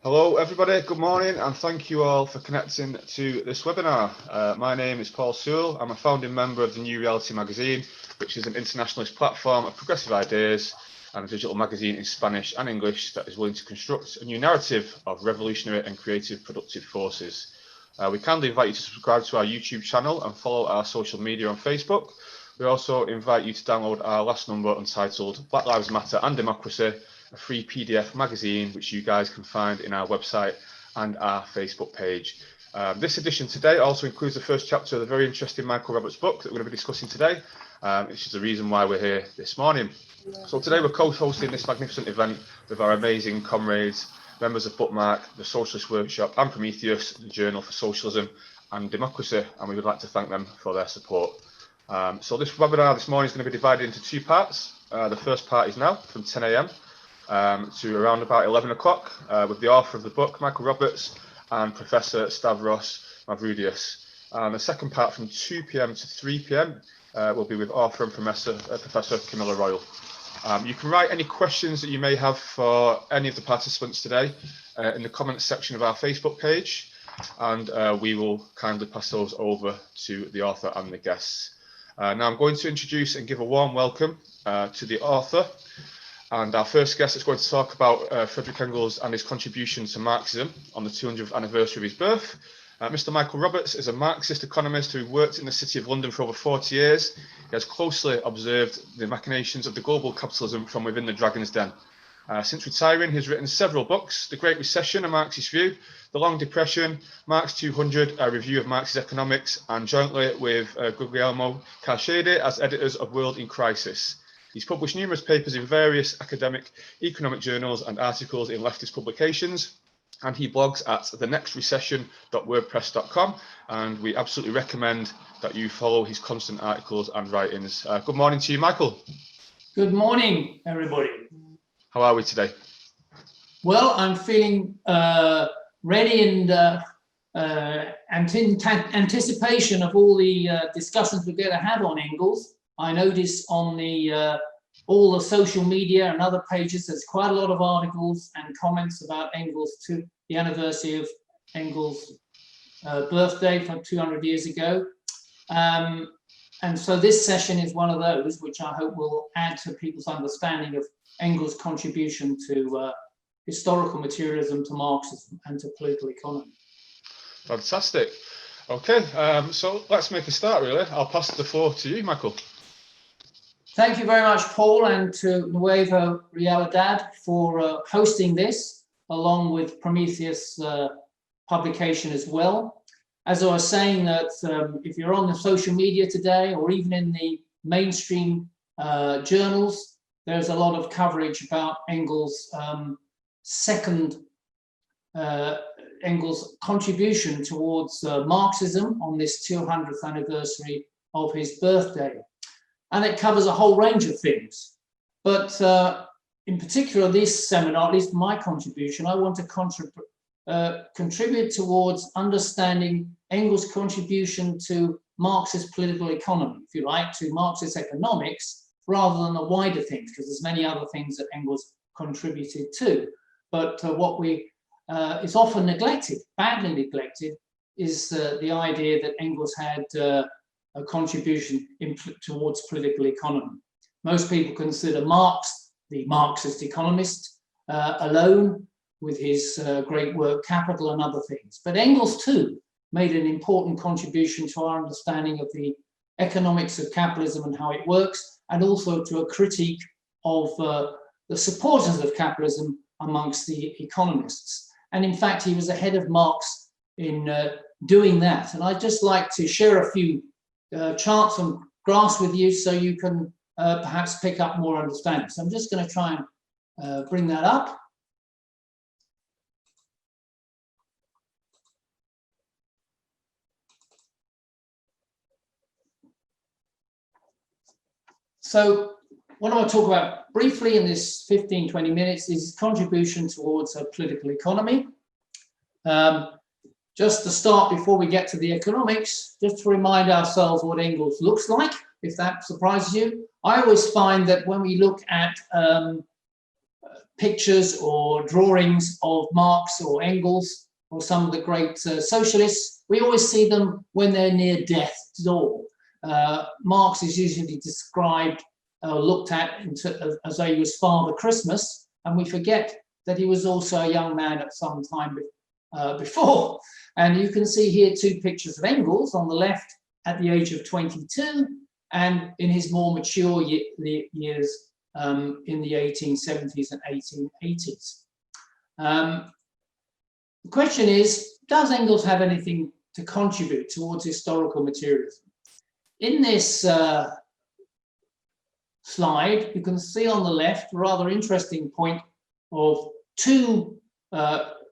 Hello everybody, good morning and thank you all for connecting to this webinar. My name is Paul Sewell. I'm a founding member of the New Reality magazine, which is an internationalist platform of progressive ideas and a digital magazine in Spanish and English that is willing to construct a new narrative of revolutionary and creative productive forces. We kindly invite you to subscribe to our YouTube channel and follow our social media on Facebook. We also invite you to download our last number entitled Black Lives Matter and Democracy, a free PDF magazine which you guys can find in our website and our Facebook page. This edition today also includes the first chapter of the very interesting Michael Roberts book that we're going to be discussing today, which is the reason why we're here this morning. So today we're co-hosting this magnificent event with our amazing comrades, members of Bookmark, the Socialist Workshop and Prometheus, the Journal for Socialism and Democracy, and we would like to thank them for their support. So this webinar this morning is going to be divided into two parts. The first part is now from 10 a.m. To around about 11 o'clock with the author of the book, Michael Roberts, and Professor Stavros Mavroudeas. And the second part from 2 p.m. to 3 p.m. Will be with author and Professor Camilla Royal. You can write any questions that you may have for any of the participants today in the comments section of our Facebook page, and we will kindly pass those over to the author and the guests. Now I'm going to introduce and give a warm welcome to the author. And our first guest is going to talk about Frederick Engels and his contribution to Marxism on the 200th anniversary of his birth. Mr. Michael Roberts is a Marxist economist who worked in the City of London for over 40 years. He has closely observed the machinations of the global capitalism from within the dragon's den. Since retiring, he has written several books: The Great Recession, A Marxist View, The Long Depression, Marx 200, A Review of Marxist Economics, and jointly with Guglielmo Carchedi as editors of World in Crisis. He's published numerous papers in various academic economic journals and articles in leftist publications, and he blogs at thenextrecession.wordpress.com, and we absolutely recommend that you follow his constant articles and writings. Good morning to you, Michael. Good morning, everybody. How are we today? Well, I'm feeling ready and anticipation of all the discussions we're going to have on Engels. I notice on the all the social media and other pages, there's quite a lot of articles and comments about Engels, to the anniversary of Engels' birthday from 200 years ago. And so this session is one of those which I hope will add to people's understanding of Engels' contribution to historical materialism, to Marxism and to political economy. Fantastic. Okay, so let's make a start really. I'll pass the floor to you, Michael. Thank you very much, Paul, and to Nueva Realidad for hosting this, along with Prometheus publication as well. As I was saying, that if you're on the social media today, or even in the mainstream journals, there's a lot of coverage about Engels' Engels' contribution towards Marxism on this 200th anniversary of his birthday. And it covers a whole range of things. But in particular, this seminar, at least my contribution, I want to contribute towards understanding Engels' contribution to Marxist political economy, if you like, to Marxist economics, rather than the wider things, because there's many other things that Engels contributed to. But what is often neglected, badly neglected, is the idea that Engels had a contribution towards political economy. Most people consider Marx the Marxist economist alone, with his great work Capital and other things. But Engels too made an important contribution to our understanding of the economics of capitalism and how it works, and also to a critique of the supporters of capitalism amongst the economists. And in fact, he was ahead of Marx in doing that. And I'd just like to share a few charts and graphs with you so you can perhaps pick up more understanding. So I'm just going to try and bring that up. So what I want to talk about briefly in this 15-20 minutes is his contribution towards a political economy. Just to start, before we get to the economics, just to remind ourselves what Engels looks like, if that surprises you. I always find that when we look at pictures or drawings of Marx or Engels or some of the great socialists, we always see them when they're near death's door. Marx is usually described, looked at as though he was Father Christmas, and we forget that he was also a young man at some time before. And you can see here two pictures of Engels on the left at the age of 22, and in his more mature years in the 1870s and 1880s. The question is, does Engels have anything to contribute towards historical materialism? In this slide, you can see on the left a rather interesting point of two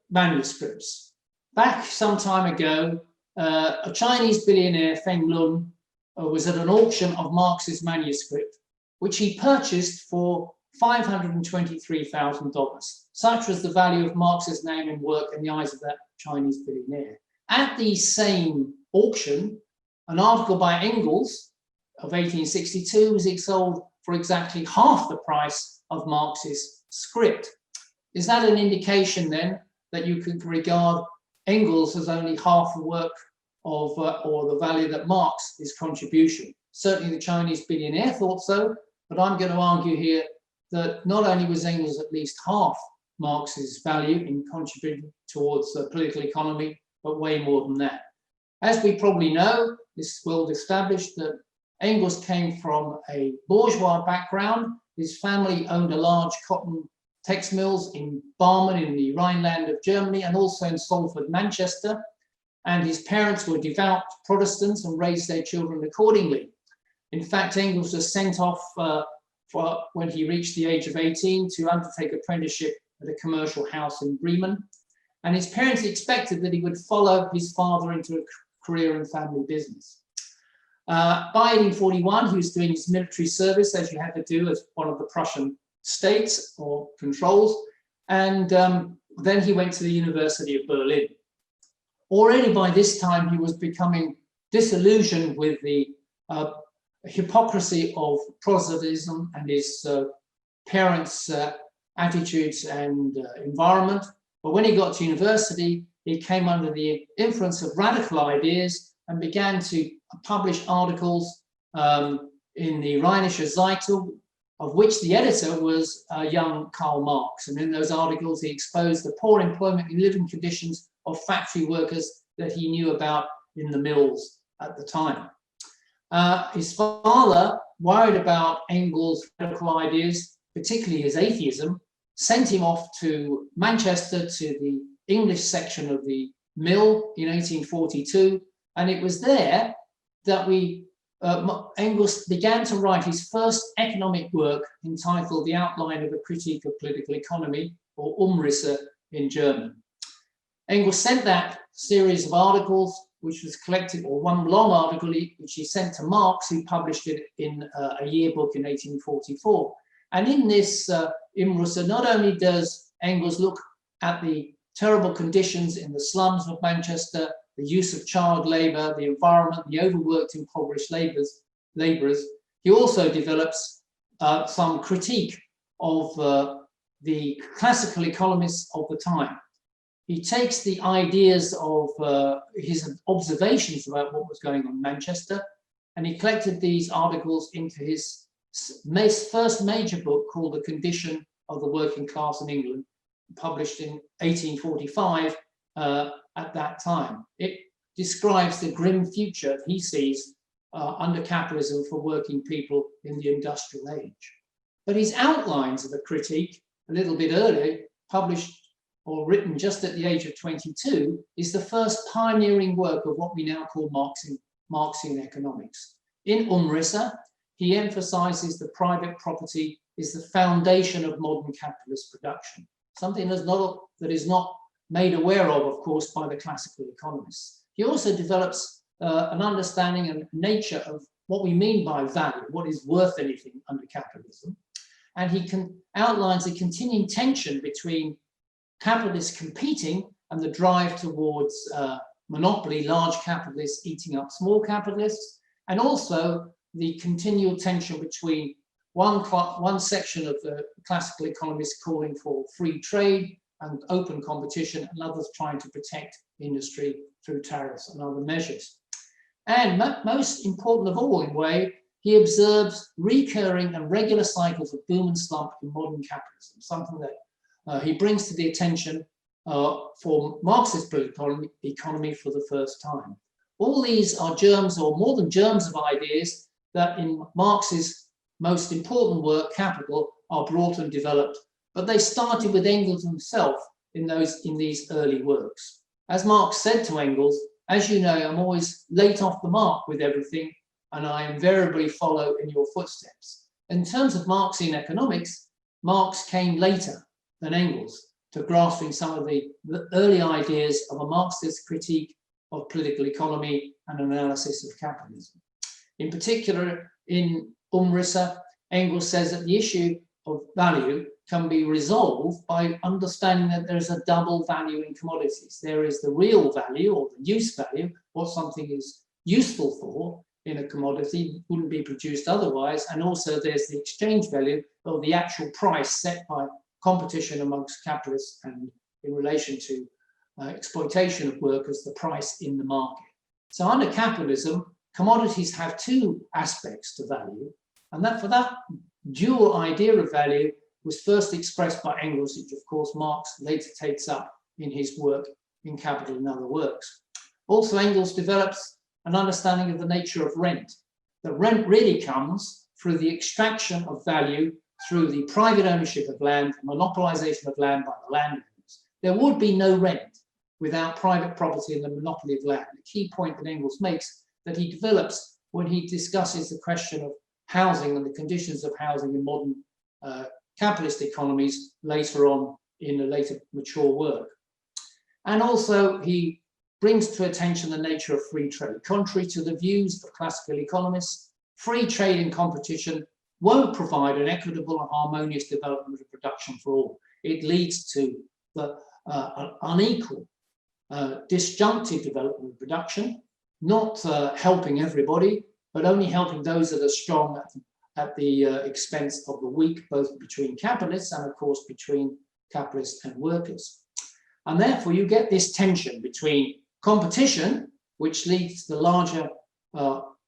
manuscripts. Back some time ago, a Chinese billionaire, Feng Lun, was at an auction of Marx's manuscript, which he purchased for $523,000. Such was the value of Marx's name and work in the eyes of that Chinese billionaire. At the same auction, an article by Engels of 1862 was sold for exactly half the price of Marx's script. Is that an indication then that you could regard Engels as only half the work of, or the value that Marx, his contribution? Certainly the Chinese billionaire thought so, but I'm going to argue here that not only was Engels at least half Marx's value in contributing towards political economy, but way more than that. As we probably know, it's well established that Engels came from a bourgeois background. His family owned a large cotton text mills in Barmen in the Rhineland of Germany and also in Salford, Manchester. And his parents were devout Protestants and raised their children accordingly. In fact, Engels was sent off when he reached the age of 18 to undertake apprenticeship at a commercial house in Bremen. And his parents expected that he would follow his father into a career in family business. By 1841, he was doing his military service, as you had to do as one of the Prussian states or controls. And then he went to the University of Berlin. Already by this time, he was becoming disillusioned with the hypocrisy of Protestantism and his parents' attitudes and environment. But when he got to university, he came under the influence of radical ideas and began to publish articles in the Rheinische Zeitung, of which the editor was young Karl Marx. And in those articles, he exposed the poor employment and living conditions of factory workers that he knew about in the mills at the time. His father, worried about Engels' radical ideas, particularly his atheism, sent him off to Manchester to the English section of the mill in 1842. And it was there that Engels began to write his first economic work entitled The Outline of a Critique of Political Economy, or Umrisse in German. Engels sent that series of articles, which was collected, or one long article, which he sent to Marx, who published it in a yearbook in 1844. And in this Umrisse, not only does Engels look at the terrible conditions in the slums of Manchester, the use of child labor, the environment, the overworked, impoverished laborers, he also develops some critique of the classical economists of the time. He takes the ideas of his observations about what was going on in Manchester, and he collected these articles into his first major book called The Condition of the Working Class in England, published in 1845 at that time. It describes the grim future he sees under capitalism for working people in the industrial age. But his outlines of the critique, a little bit earlier, published or written just at the age of 22, is the first pioneering work of what we now call Marxian economics. In Umrisse, he emphasizes that private property is the foundation of modern capitalist production, something that is not made aware of course, by the classical economists. He also develops an understanding and nature of what we mean by value, what is worth anything under capitalism. And he outlines a continuing tension between capitalists competing and the drive towards monopoly, large capitalists eating up small capitalists, and also the continual tension between one section of the classical economists calling for free trade and open competition, and others trying to protect industry through tariffs and other measures. And most important of all, in a way, he observes recurring and regular cycles of boom and slump in modern capitalism, something that he brings to the attention for Marxist political economy for the first time. All these are germs, or more than germs, of ideas that in Marx's most important work, Capital, are brought and developed, but they started with Engels himself in these early works. As Marx said to Engels, as you know, I'm always late off the mark with everything, and I invariably follow in your footsteps. In terms of Marxian economics, Marx came later than Engels to grasping some of the early ideas of a Marxist critique of political economy and analysis of capitalism. In particular, in Umrisse, Engels says that the issue of value can be resolved by understanding that there's a double value in commodities. There is the real value, or the use value, what something is useful for in a commodity, wouldn't be produced otherwise, and also there's the exchange value, or the actual price set by competition amongst capitalists and in relation to exploitation of workers, the price in the market. So under capitalism, commodities have two aspects to value, and that for that dual idea of value was first expressed by Engels, which of course Marx later takes up in his work in Capital and other works. Also, Engels develops an understanding of the nature of rent. That rent really comes through the extraction of value through the private ownership of land, monopolization of land by the landowners. There would be no rent without private property and the monopoly of land. The key point that Engels makes that he develops when he discusses the question of housing and the conditions of housing in modern capitalist economies later on in a later mature work. And also he brings to attention the nature of free trade. Contrary to the views of classical economists, free trade and competition won't provide an equitable and harmonious development of production for all. It leads to the unequal, disjunctive development of production, not helping everybody, but only helping those that are strong at the expense of the weak, both between capitalists and, of course, between capitalists and workers. And therefore, you get this tension between competition, which leads to the larger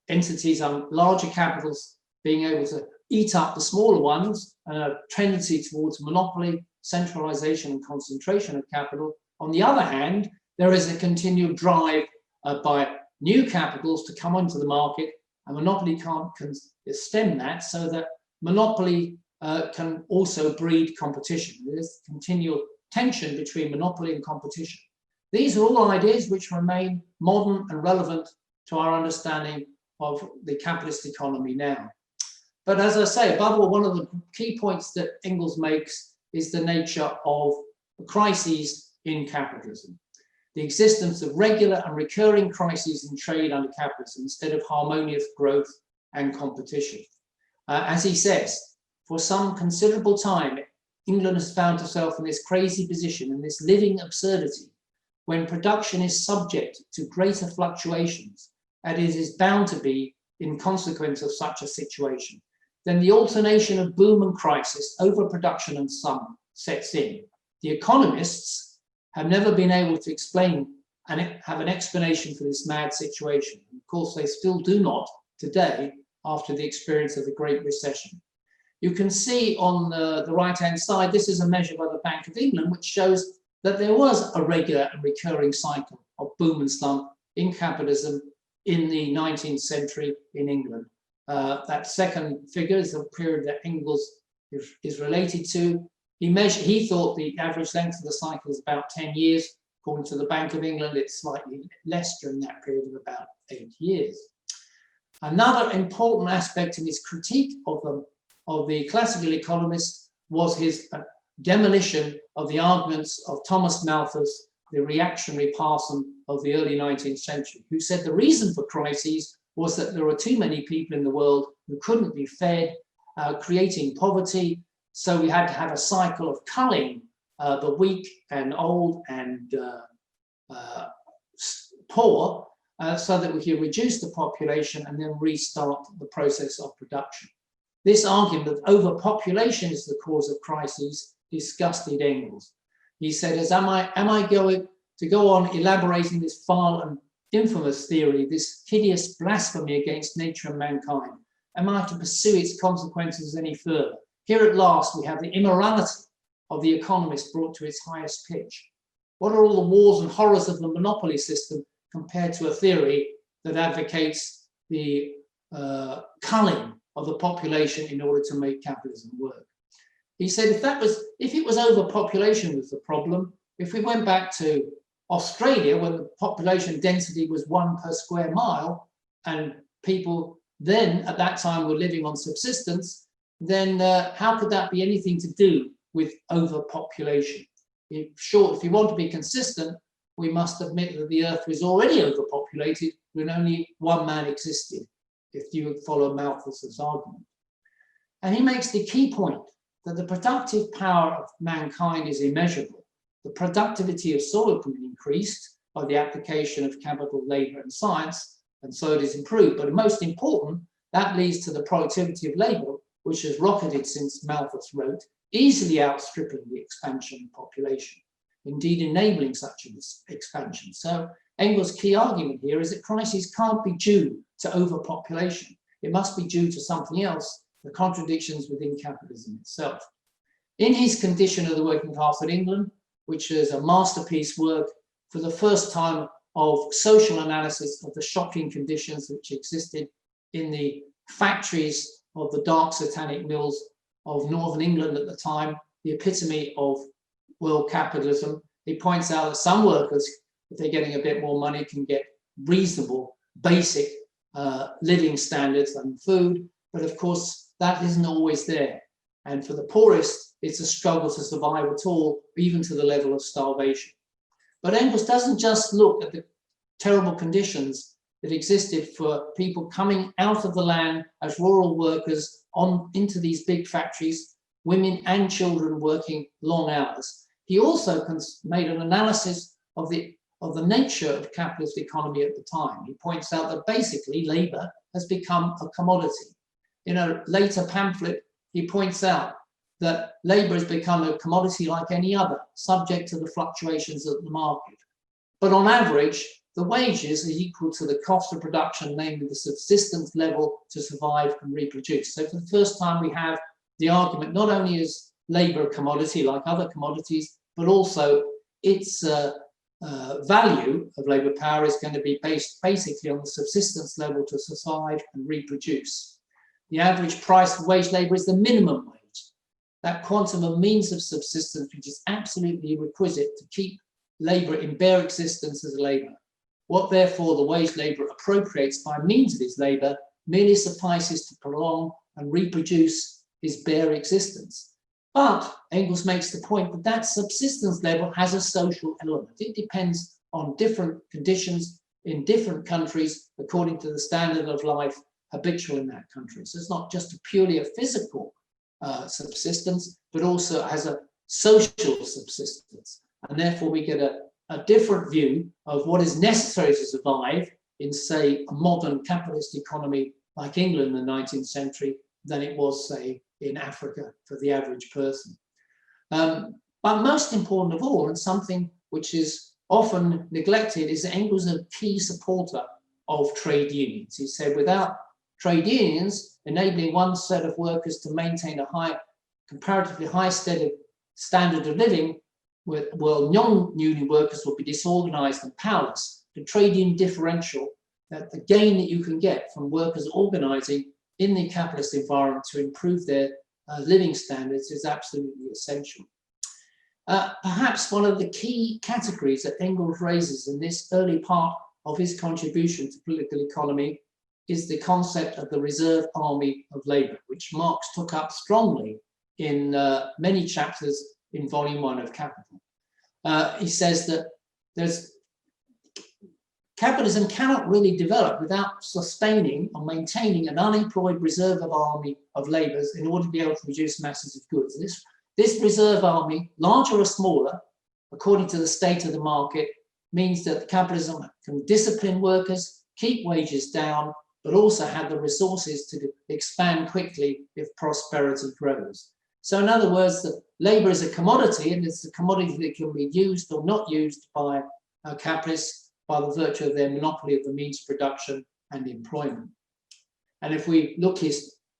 entities and larger capitals being able to eat up the smaller ones, and a tendency towards monopoly, centralization, and concentration of capital. On the other hand, there is a continued drive by new capitals to come onto the market, and monopoly can stem that, so that monopoly can also breed competition. There's continual tension between monopoly and competition. These are all ideas which remain modern and relevant to our understanding of the capitalist economy now. But as I say, above all, one of the key points that Engels makes is the nature of crises in capitalism. The existence of regular and recurring crises in trade under capitalism instead of harmonious growth and competition. As he says, for some considerable time, England has found herself in this crazy position, in this living absurdity, when production is subject to greater fluctuations, and it is bound to be in consequence of such a situation. Then the alternation of boom and crisis, overproduction and slump sets in. The economists have never been able to explain and have an explanation for this mad situation. Of course, they still do not today after the experience of the Great Recession. You can see on the right-hand side, this is a measure by the Bank of England, which shows that there was a regular and recurring cycle of boom and slump in capitalism in the 19th century in England. That second figure is the period that Engels is related to. He thought the average length of the cycle is about 10 years. According to the Bank of England, it's slightly less during that period of about 8 years. Another important aspect in his critique of the classical economists was his demolition of the arguments of Thomas Malthus, the reactionary parson of the early 19th century, who said the reason for crises was that there were too many people in the world who couldn't be fed, creating poverty. So we had to have a cycle of culling the weak and old and poor, so that we could reduce the population and then restart the process of production. This argument that overpopulation is the cause of crises disgusted Engels. He said, am I going to go on elaborating this vile and infamous theory, this hideous blasphemy against nature and mankind? Am I to pursue its consequences any further? Here at last we have the immorality of the economist brought to its highest pitch. What are all the wars and horrors of the monopoly system compared to a theory that advocates the culling of the population in order to make capitalism work? He said if it was overpopulation was the problem, if we went back to Australia when the population density was 1 per square mile and people then at that time were living on subsistence, then how could that be anything to do with overpopulation? If you want to be consistent, we must admit that the earth was already overpopulated when only one man existed, if you would follow Malthus's argument. And he makes the key point that the productive power of mankind is immeasurable. The productivity of soil can be increased by the application of capital, labor, and science, and so it is improved. But most important, that leads to the productivity of labor, which has rocketed since Malthus wrote, easily outstripping the expansion of population, indeed enabling such an expansion. So Engels' key argument here is that crises can't be due to overpopulation. It must be due to something else, the contradictions within capitalism itself. In his Condition of the Working Class in England, which is a masterpiece work for the first time of social analysis of the shocking conditions which existed in the factories of the dark satanic mills of northern England at the time, the epitome of world capitalism, he points out that some workers, if they're getting a bit more money, can get reasonable, basic living standards and food, but of course that isn't always there. And for the poorest, it's a struggle to survive at all, even to the level of starvation. But Engels doesn't just look at the terrible conditions that existed for people coming out of the land as rural workers on into these big factories, women and children working long hours. He also made an analysis of the nature of capitalist economy at the time. He points out that basically labor has become a commodity. In a later pamphlet, he points out that labor has become a commodity like any other, subject to the fluctuations of the market. But on average, the wages is equal to the cost of production, namely the subsistence level to survive and reproduce. So for the first time, we have the argument not only is labor a commodity like other commodities, but also its value of labor power is going to be based basically on the subsistence level to survive and reproduce. The average price for wage labor is the minimum wage, that quantum of means of subsistence which is absolutely requisite to keep labor in bare existence as labor. What therefore the wage laborer appropriates by means of his labor merely suffices to prolong and reproduce his bare existence. But Engels makes the point that that subsistence level has a social element. It depends on different conditions in different countries according to the standard of life habitual in that country. So it's not just purely a physical subsistence, but also as a social subsistence. And therefore we get a different view of what is necessary to survive in, say, a modern capitalist economy like England in the 19th century than it was, say, in Africa for the average person. But most important of all, and something which is often neglected, is that Engels is a key supporter of trade unions. He said, without trade unions enabling one set of workers to maintain a comparatively high standard of living, well, non-union workers will be disorganized and powerless. The trade union differential, that the gain that you can get from workers organizing in the capitalist environment to improve their living standards is absolutely essential. Perhaps one of the key categories that Engels raises in this early part of his contribution to political economy is the concept of the reserve army of labor, which Marx took up strongly in many chapters in Volume 1 of Capital. He says that capitalism cannot really develop without sustaining or maintaining an unemployed reserve army of laborers in order to be able to produce masses of goods. This reserve army, larger or smaller, according to the state of the market, means that capitalism can discipline workers, keep wages down, but also have the resources to expand quickly if prosperity grows. So in other words, the labor is a commodity, and it's a commodity that can be used or not used by capitalists by the virtue of their monopoly of the means of production and employment. And if we look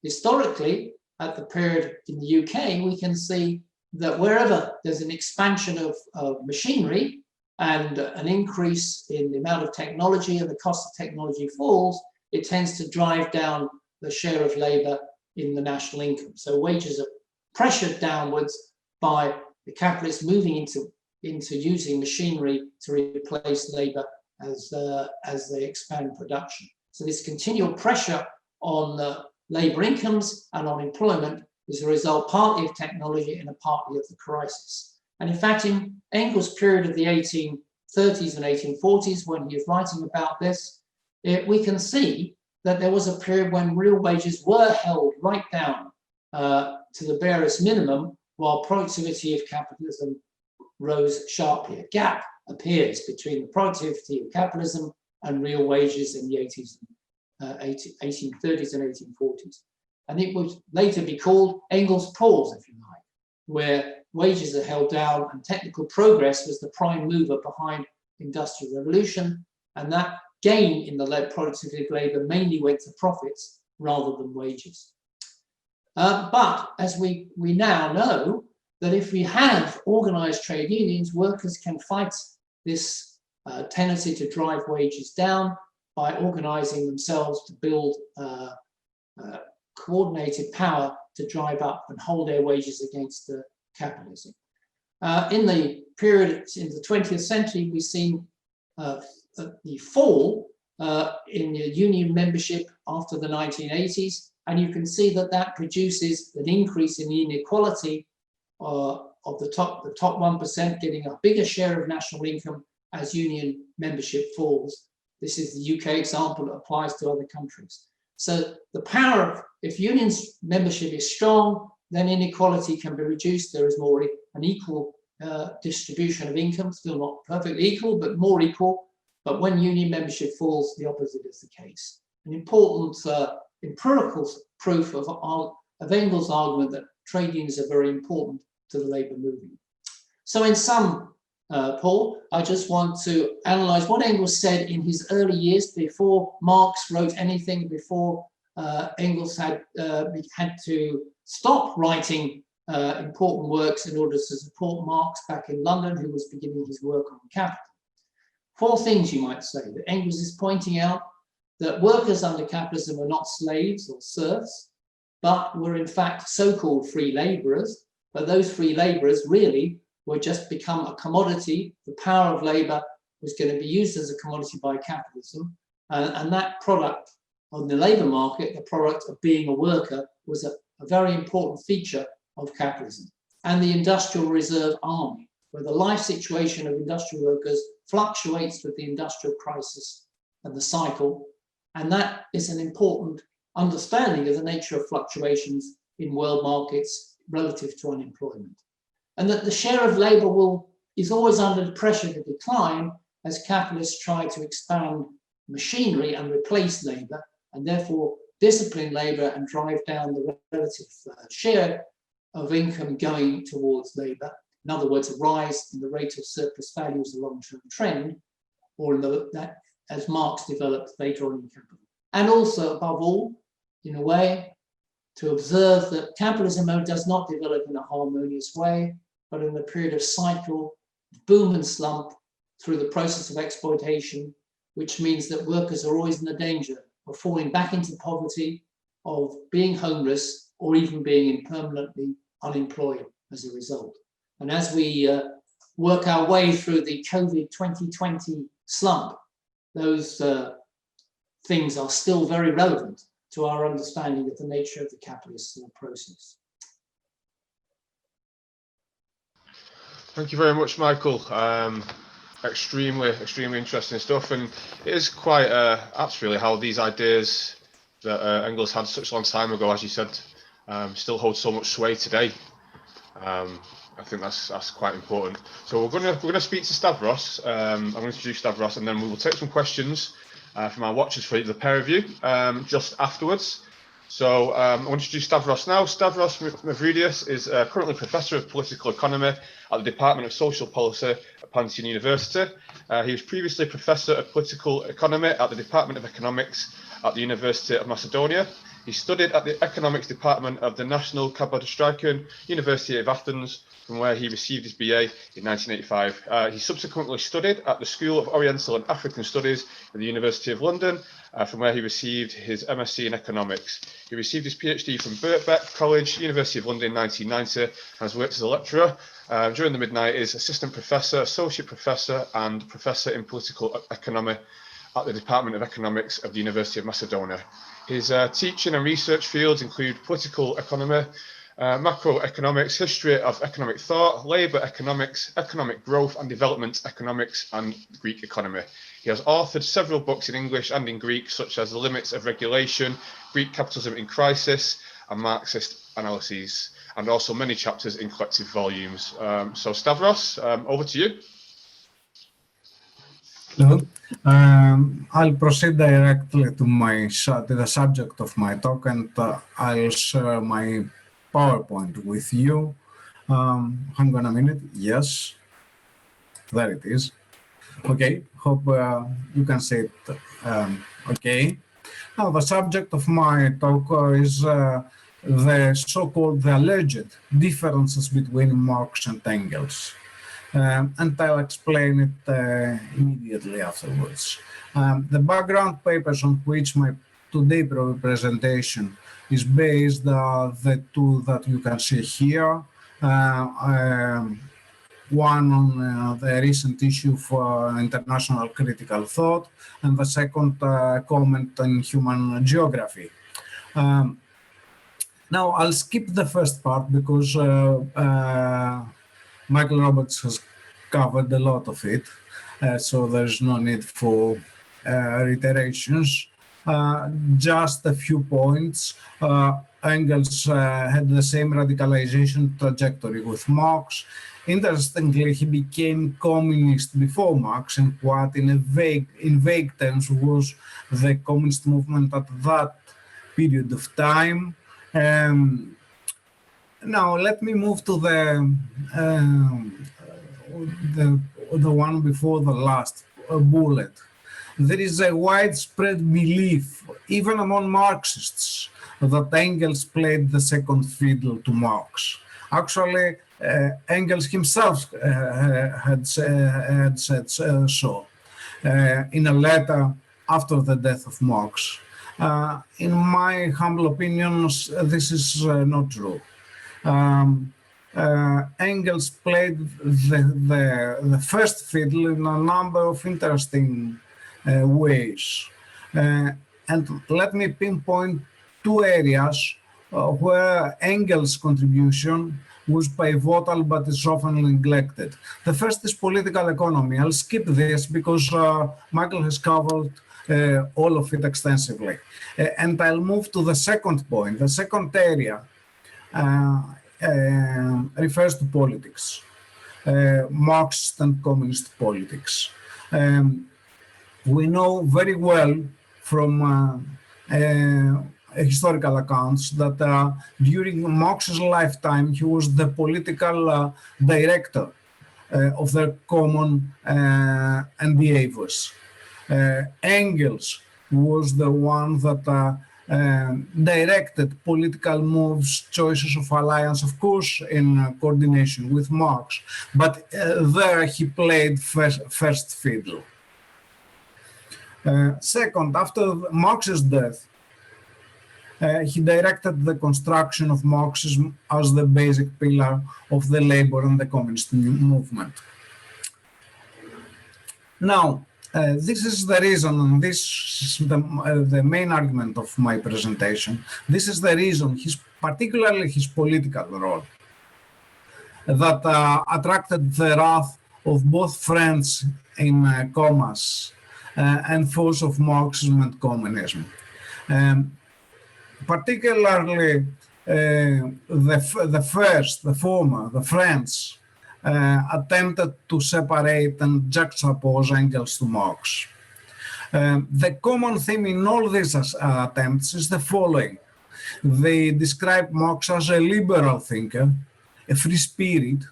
historically at the period in the UK, we can see that wherever there's an expansion of machinery and an increase in the amount of technology and the cost of technology falls, it tends to drive down the share of labor in the national income. So wages are pressured downwards by the capitalists moving into using machinery to replace labor as they expand production. So this continual pressure on labor incomes and on employment is a result partly of technology and partly of the crisis. And in fact, in Engels' period of the 1830s and 1840s, when he is writing about this, we can see that there was a period when real wages were held right down to the barest minimum, while productivity of capitalism rose sharply. A gap appears between the productivity of capitalism and real wages in the 1830s and 1840s. And it would later be called Engels' pause, if you like, where wages are held down and technical progress was the prime mover behind the Industrial Revolution. And that gain in the productivity of labor mainly went to profits rather than wages. But as we now know, that if we have organized trade unions, workers can fight this tendency to drive wages down by organizing themselves to build coordinated power to drive up and hold their wages against capitalism. In the period in the 20th century, we've seen the fall in the union membership after the 1980s, and you can see that produces an increase in the inequality of the top 1% getting a bigger share of national income as union membership falls. This is the UK example that applies to other countries. So the power of, if unions membership is strong, then inequality can be reduced. There is more an equal distribution of income, still not perfectly equal, but more equal. But when union membership falls, the opposite is the case. An important empirical proof of Engels' argument that trade unions are very important to the labour movement. So in sum, Paul, I just want to analyse what Engels said in his early years before Marx wrote anything, before Engels had to stop writing important works in order to support Marx back in London, who was beginning his work on capital. 4 things you might say that Engels is pointing out: that workers under capitalism were not slaves or serfs, but were in fact so-called free labourers. But those free labourers really were just become a commodity. The power of labour was going to be used as a commodity by capitalism. And that product on the labour market, the product of being a worker, was a very important feature of capitalism. And the industrial reserve army, where the life situation of industrial workers fluctuates with the industrial crisis and the cycle. And that is an important understanding of the nature of fluctuations in world markets relative to unemployment. And that the share of labour is always under pressure to decline as capitalists try to expand machinery and replace labour, and therefore discipline labour and drive down the relative share of income going towards labour. In other words, a rise in the rate of surplus value as a long-term trend, or that as Marx developed later on in Capital. And also, above all, in a way, to observe that capitalism does not develop in a harmonious way, but in a period of cycle, boom and slump, through the process of exploitation, which means that workers are always in the danger of falling back into poverty, of being homeless, or even being permanently unemployed as a result. And as we work our way through the COVID 2020 slump, those things are still very relevant to our understanding of the nature of the capitalist process. Thank you very much, Michael. Extremely interesting stuff, and it is quite apt really how these ideas that Engels had such a long time ago, as you said, still hold so much sway today. I think that's quite important. So we're gonna speak to Stavros. I'm going to introduce Stavros, and then we will take some questions. from our watchers for the pair of you just afterwards. So I want to introduce Stavros now. Stavros Mavroudeas is currently Professor of Political Economy at the Department of Social Policy at Pantheon University. He was previously Professor of Political Economy at the Department of Economics at the University of Macedonia. He studied at the Economics Department of the National Kapodistrian University of Athens, from where he received his BA in 1985. He subsequently studied at the School of Oriental and African Studies at the University of London, from where he received his MSc in Economics. He received his PhD from Birkbeck College, University of London in 1990, and has worked as a lecturer during the mid-90s, assistant professor, associate professor, and professor in political economy at the Department of Economics of the University of Macedonia. His teaching and research fields include political economy, macroeconomics, history of economic thought, labour economics, economic growth and development economics, and Greek economy. He has authored several books in English and in Greek, such as The Limits of Regulation, Greek Capitalism in Crisis, and Marxist Analyses, and also many chapters in collective volumes. So Stavros, over to you. Hello. I'll proceed directly to the subject of my talk, and I'll share my PowerPoint with you. Hang on a minute. Yes, there it is. Okay, hope you can see it. Okay. Now, the subject of my talk is the so-called alleged differences between Marx and Engels. And I'll explain it immediately afterwards. The background papers on which my today presentation is based are the two that you can see here. One on the recent issue for international critical thought, and the second comment on human geography. Now, I'll skip the first part because Michael Roberts has covered a lot of it, so there's no need for reiterations. Just a few points. Engels had the same radicalization trajectory with Marx. Interestingly, he became communist before Marx, and what in vague terms was the communist movement at that period of time. Now, let me move to the one before the last bullet. There is a widespread belief, even among Marxists, that Engels played the second fiddle to Marx. Actually, Engels himself had said so in a letter after the death of Marx. In my humble opinion, this is not true. Engels played the first fiddle in a number of interesting ways. And let me pinpoint two areas where Engels' contribution was pivotal but is often neglected. The first is political economy. I'll skip this because Michael has covered all of it extensively. And I'll move to the second point. The second area refers to politics, Marxist and communist politics. We know very well from historical accounts that during Marx's lifetime, he was the political director of the common endeavors. Engels was the one that directed political moves, choices of alliance, of course, in coordination with Marx, but there he played first fiddle. Second, after Marx's death, he directed the construction of Marxism as the basic pillar of the labor and the communist movement. Now, this is the reason, and this is the main argument of my presentation. This is the reason, particularly his political role, that attracted the wrath of both friends in commas and foes of Marxism and communism. Particularly the former, the friends, attempted to separate and juxtapose Engels to Marx. The common theme in all these attempts is the following. They describe Marx as a liberal thinker, a free spirit,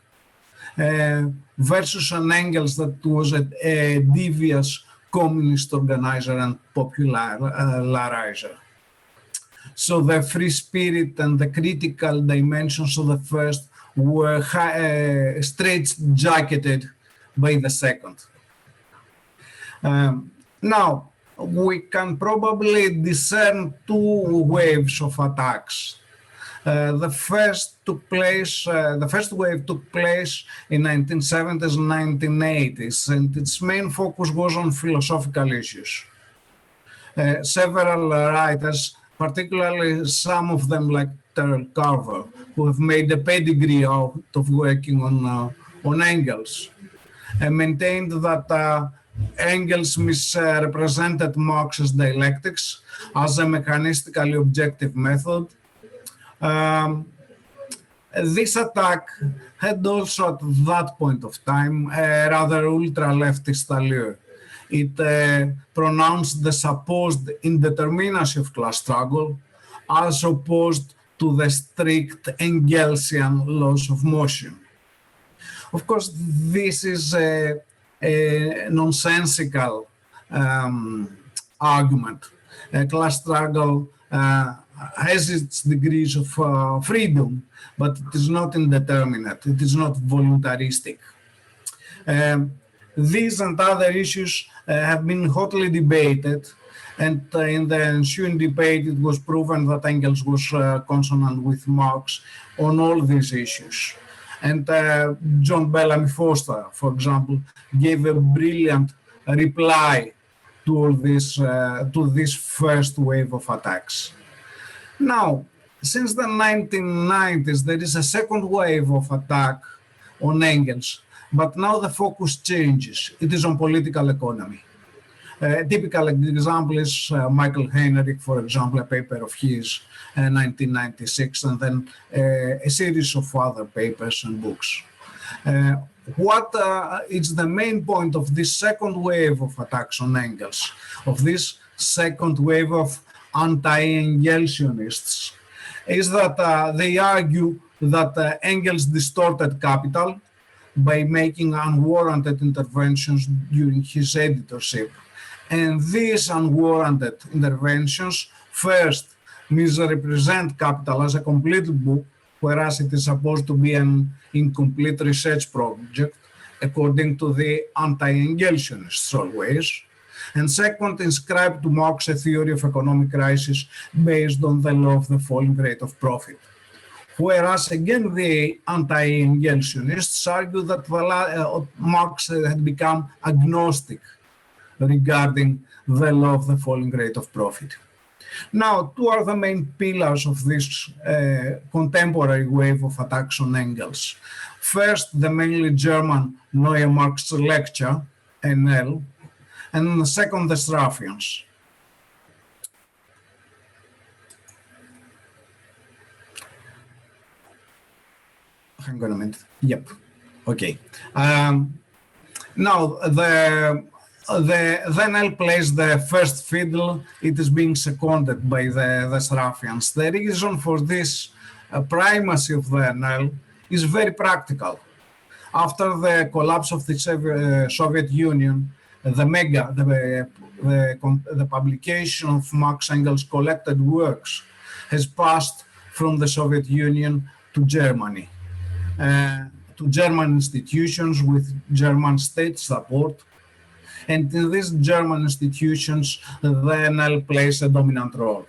versus an Engels that was a devious communist organizer and popularizer. So the free spirit and the critical dimensions of the first were straight-jacketed by the second. Now, we can probably discern two waves of attacks. The first wave took place in 1970s and 1980s, and its main focus was on philosophical issues. Several writers, particularly some of them like Terrell Carver, who have made a pedigree out of working on Engels, maintained that Engels misrepresented Marx's dialectics as a mechanistically objective method. This attack had also at that point of time a rather ultra-leftist allure. It pronounced the supposed indeterminacy of class struggle as opposed to the strict Engelsian laws of motion. Of course, this is a nonsensical argument. Class struggle has its degrees of freedom, but it is not indeterminate, it is not voluntaristic. These and other issues have been hotly debated, and in the ensuing debate it was proven that Engels was consonant with Marx on all these issues. And John Bellamy Foster, for example, gave a brilliant reply to all this, to this first wave of attacks. Now, since the 1990s, there is a second wave of attack on Engels, but now the focus changes. It is on political economy. A typical example is Michael Heinrich, for example, a paper of his, 1996, and then a series of other papers and books. What is the main point of this second wave of attacks on Engels, of this second wave of anti-Engelsianists, is that they argue that Engels distorted capital by making unwarranted interventions during his editorship. And these unwarranted interventions first misrepresent capital as a complete book, whereas it is supposed to be an incomplete research project, according to the anti-Engelsianists always. And second, inscribe to Marx a theory of economic crisis based on the law of the falling rate of profit. Whereas again, the anti-Engelsianists argue that Marx had become agnostic regarding the law of the falling rate of profit. Now, two are the main pillars of this contemporary wave of attacks on Engels. First, the mainly German Neue Marx lecture, NL, and the second, the Straffians. Hang on a minute. Yep. Okay. Now, then I'll place the first fiddle. It is being seconded by the Straffians. The reason for this primacy of the NL is very practical. After the collapse of the Soviet Union, the publication of Marx Engels' collected works has passed from the Soviet Union to Germany, to German institutions with German state support. And in these German institutions, the NL plays a dominant role.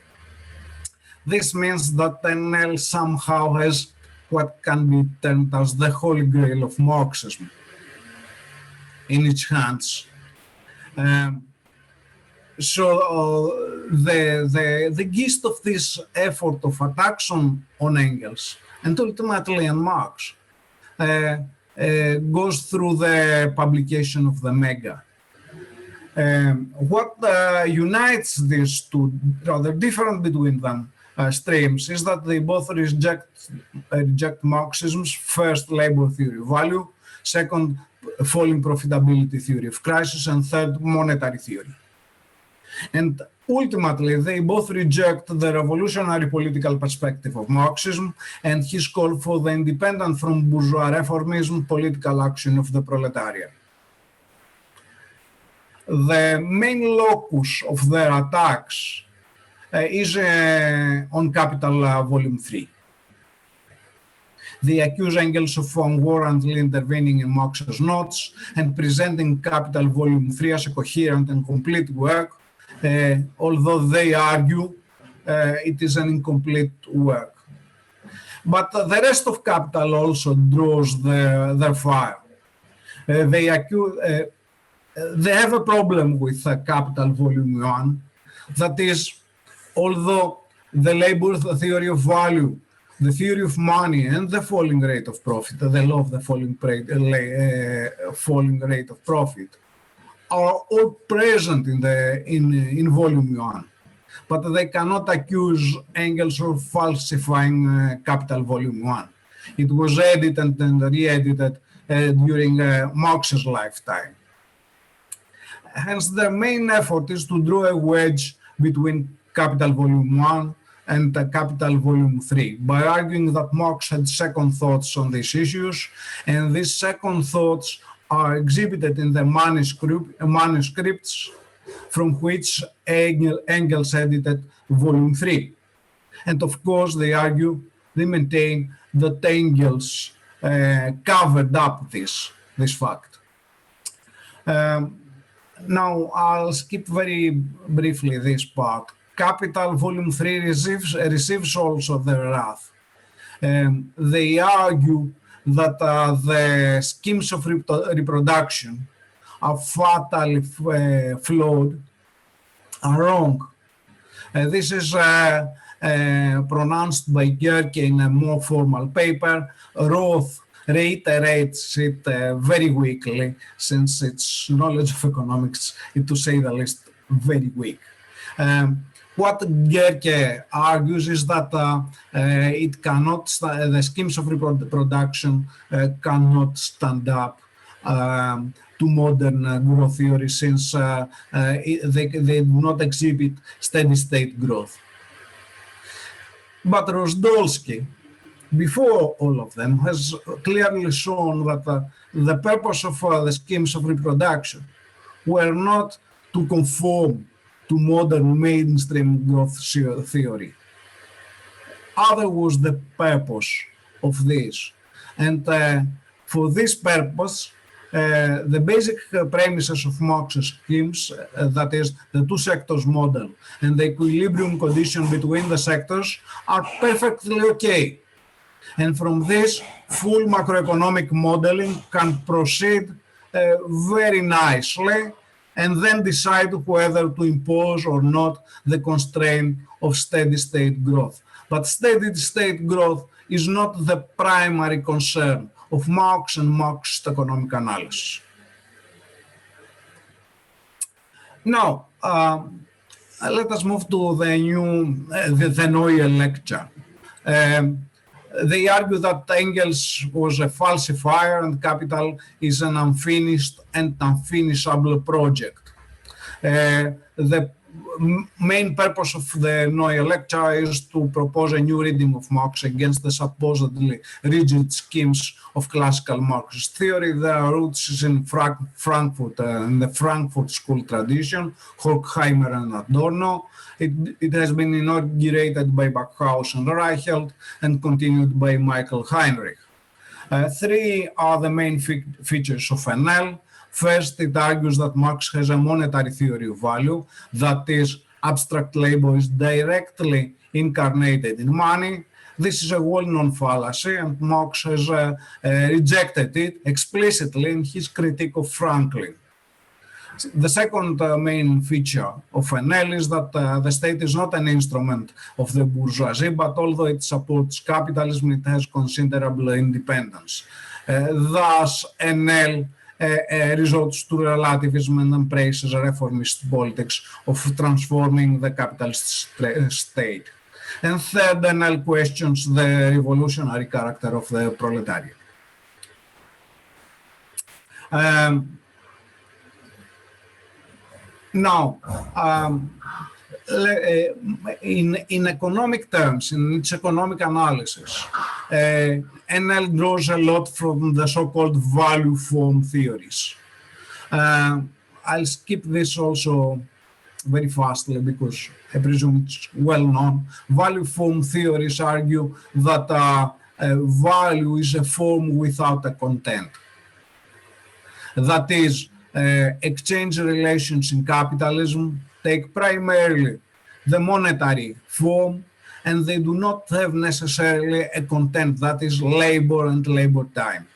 This means that NL somehow has what can be termed as the holy grail of Marxism in its hands. The gist of this effort of attacks on Engels and ultimately on Marx goes through the publication of the Mega. What unites these two rather different between them streams is that they both reject Marxism's first labor theory of value, second falling profitability theory of crisis, and third monetary theory. And ultimately, they both reject the revolutionary political perspective of Marxism and his call for the independent from bourgeois reformism political action of the proletariat. The main locus of their attacks is on Capital Volume 3. They accuse Engels of unwarrantedly intervening in Marx's notes and presenting Capital Volume 3 as a coherent and complete work, although they argue it is an incomplete work. But the rest of Capital also draws their fire. They have a problem with Capital Volume 1, that is, although the labor theory of value, the theory of money, and the falling rate of profit, the law of the falling rate of profit, are all present in Volume 1. But they cannot accuse Engels of falsifying Capital Volume 1. It was edited and re-edited during Marx's lifetime. Hence, the main effort is to draw a wedge between Capital Volume 1 and Capital Volume 3 by arguing that Marx had second thoughts on these issues, and these second thoughts are exhibited in the manuscripts from which Engels edited Volume 3. And of course, they maintain that Engels covered up this fact. Now, I'll skip very briefly this part. Capital Volume 3 receives also their wrath. They argue that the schemes of reproduction are fatally flawed, are wrong. This is pronounced by Gerke in a more formal paper. Roth reiterates it very weakly, since its knowledge of economics is, to say the least, very weak. What Gerke argues is that the schemes of reproduction cannot stand up to modern growth theory, since they do not exhibit steady-state growth. But Rozdolsky, before all of them, has clearly shown that the purpose of the schemes of reproduction were not to conform to modern mainstream growth theory. Other was the purpose of this. And for this purpose, the basic premises of Marx's schemes, that is, the two sectors model and the equilibrium condition between the sectors, are perfectly okay. And from this, full macroeconomic modeling can proceed very nicely, and then decide whether to impose or not the constraint of steady-state growth. But steady-state growth is not the primary concern of Marx and Marxist economic analysis. Now, let us move to the Neue lecture. They argue that Engels was a falsifier and Capital is an unfinished and unfinishable project. The main purpose of the Neue lecture is to propose a new reading of Marx against the supposedly rigid schemes of classical Marxist theory. Their roots is in Frankfurt, in the Frankfurt school tradition, Horkheimer and Adorno. It has been inaugurated by Backhaus and Reichelt and continued by Michael Heinrich. Three are the main features of NL. First, it argues that Marx has a monetary theory of value, that is, abstract labor is directly incarnated in money. This is a well-known fallacy, and Marx has rejected it explicitly in his critique of Franklin. The second main feature of NL is that the state is not an instrument of the bourgeoisie, but although it supports capitalism, it has considerable independence. Thus, NL resorts to relativism and embraces reformist politics of transforming the capitalist state. And third, NL questions the revolutionary character of the proletariat. Now, in economic terms, in its economic analysis, NL draws a lot from the so-called value form theories. I'll skip this also very fastly because I presume it's well known. Value form theories argue that value is a form without a content. That is, exchange relations in capitalism take primarily the monetary form, and they do not have necessarily a content, that is labor and labor time.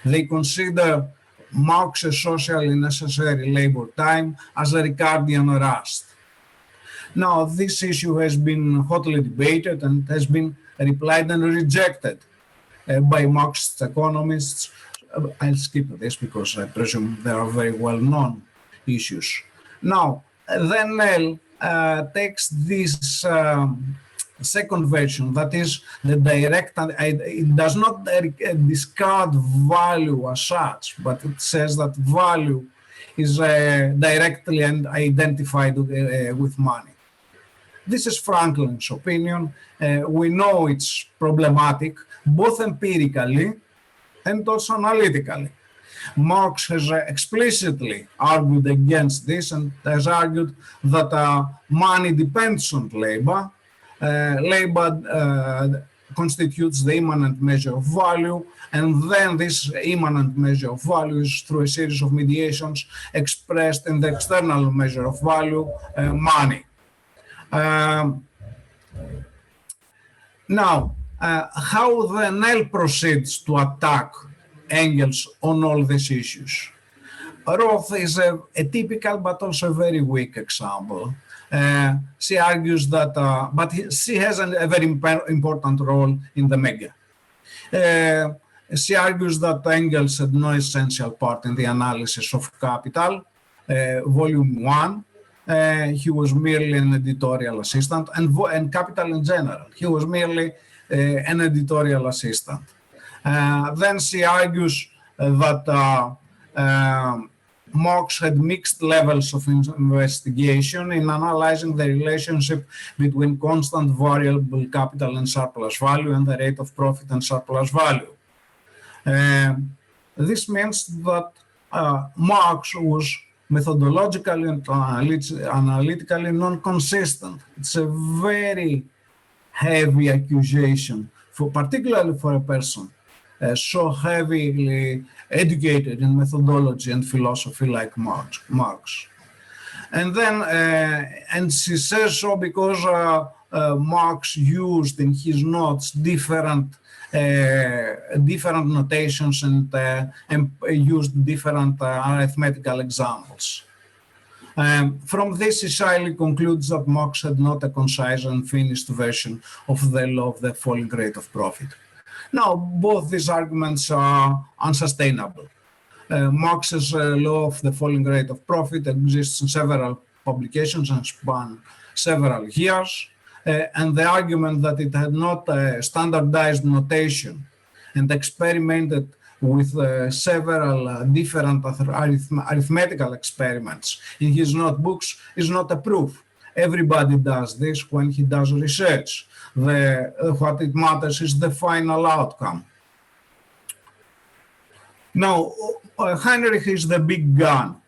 They consider Marx's socially necessary labor time as a Ricardian rust. Now, this issue has been hotly debated and has been replied and rejected by Marxist economists. I'll skip this because I presume they are very well-known issues. Now, then NL takes this second version, that is the direct, it does not discard value as such, but it says that value is directly identified with money. This is Franklin's opinion. We know it's problematic, both empirically and also analytically. Marx has explicitly argued against this and has argued that money depends on labor. Labor constitutes the immanent measure of value, and then this immanent measure of value is through a series of mediations expressed in the external measure of value, money. Now, how the NL proceeds to attack Engels on all these issues. Roth is a typical but also very weak example. She argues that, but she has a very important role in the mega. She argues that Engels had no essential part in the analysis of Capital, Volume 1. He was merely an editorial assistant, and Capital in general. He was merely an editorial assistant. Then she argues that Marx had mixed levels of investigation in analyzing the relationship between constant variable capital and surplus value and the rate of profit and surplus value. This means that Marx was methodologically and analytically non-consistent. It's a very heavy accusation, particularly for a person so heavily educated in methodology and philosophy like Marx. And then, and she says so because Marx used in his notes different notations and used different arithmetical examples. From this, he shyly concludes that Marx had not a concise and finished version of the law of the falling rate of profit. Now, both these arguments are unsustainable. Marx's law of the falling rate of profit exists in several publications and span several years, and the argument that it had not standardized notation and experimented with several different arithmetical experiments in his notebooks is not a proof. Everybody does this when he does research. What it matters is the final outcome. Now, Heinrich is the big gun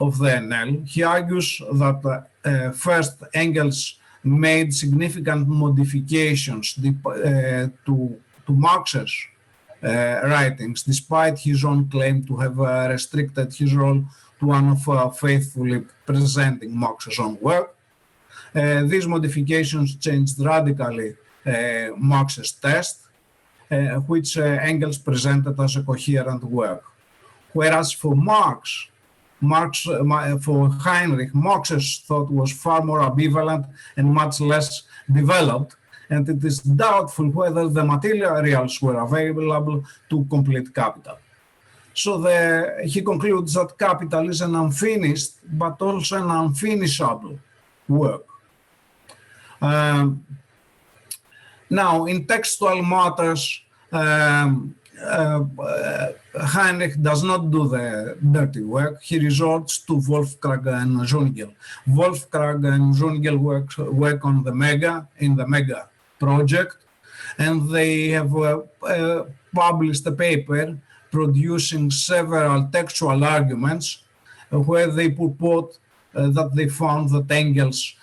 of the NL. He argues that first Engels made significant modifications to Marx's writings, despite his own claim to have restricted his role to one of faithfully presenting Marx's own work. These modifications changed radically Marx's test, which Engels presented as a coherent work. Whereas for for Heinrich, Marx's thought was far more ambivalent and much less developed, and it is doubtful whether the materials were available to complete Capital. So he concludes that Capital is an unfinished, but also an unfinishable work. Now, in textual matters, Heinrich does not do the dirty work. He resorts to Wolfgang and Zungel. Wolfgang and Zungel work on the Mega project, and they have published a paper producing several textual arguments where they purport that they found that Engels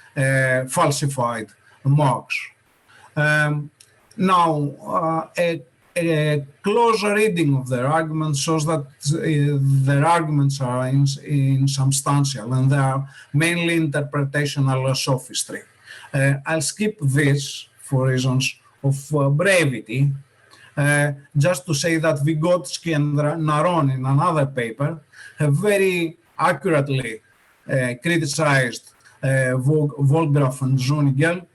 falsified Marx. Now, a closer reading of their arguments shows that their arguments are insubstantial and they are mainly interpretational sophistry. I'll skip this for reasons of brevity, just to say that Vygotsky and Naron in another paper have very accurately criticized Wohlgraf and Zungel,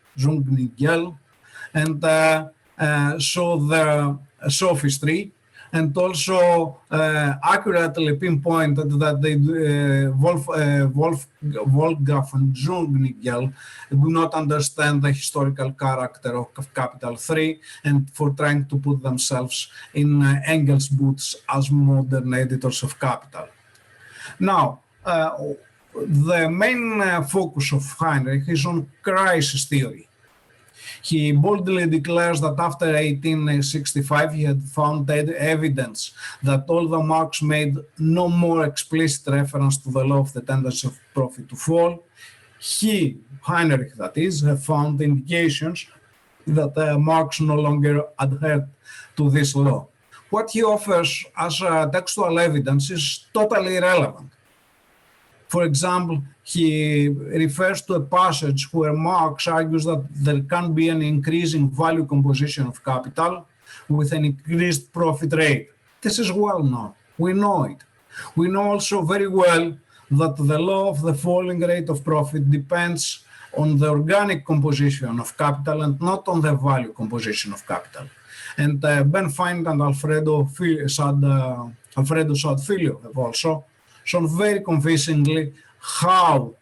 and show their sophistry, and also accurately pinpointed that Wohlgraf and Zungel do not understand the historical character of Capital 3 and for trying to put themselves in Engels' boots as modern editors of Capital. Now, the main focus of Heinrich is on crisis theory. He boldly declares that after 1865 he had found evidence that although Marx made no more explicit reference to the law of the tendency of profit to fall, he, Heinrich that is, have found indications that Marx no longer adhered to this law. What he offers as textual evidence is totally irrelevant. For example, he refers to a passage where Marx argues that there can be an increasing value composition of capital with an increased profit rate. This is well known. We know it. We know also very well that the law of the falling rate of profit depends on the organic composition of capital and not on the value composition of capital. And Ben Feind and Alfredo Saad-Filho have also shown very convincingly how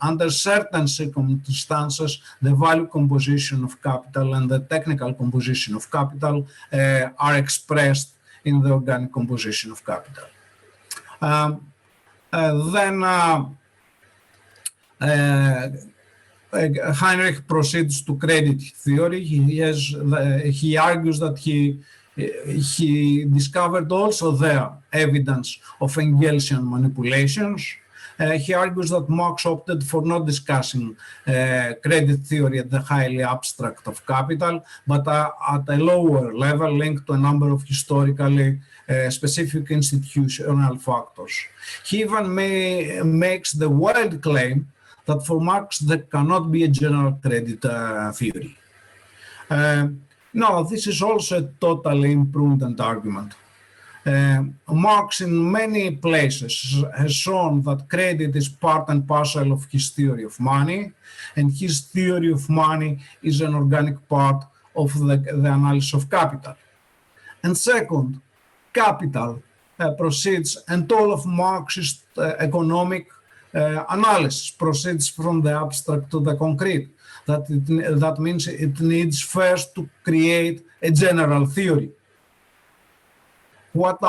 under certain circumstances the value composition of capital and the technical composition of capital are expressed in the organic composition of capital. Heinrich proceeds to credit theory. He argues that he discovered also there evidence of Engelsian manipulations. He argues that Marx opted for not discussing credit theory at the highly abstract of capital, but at a lower level linked to a number of historically specific institutional factors. He even makes the wild claim that for Marx there cannot be a general credit theory. No, this is also a totally imprudent argument. Marx in many places has shown that credit is part and parcel of his theory of money, and his theory of money is an organic part of the analysis of capital. And second, capital proceeds, and all of Marxist economic analysis proceeds from the abstract to the concrete. That means it needs first to create a general theory. What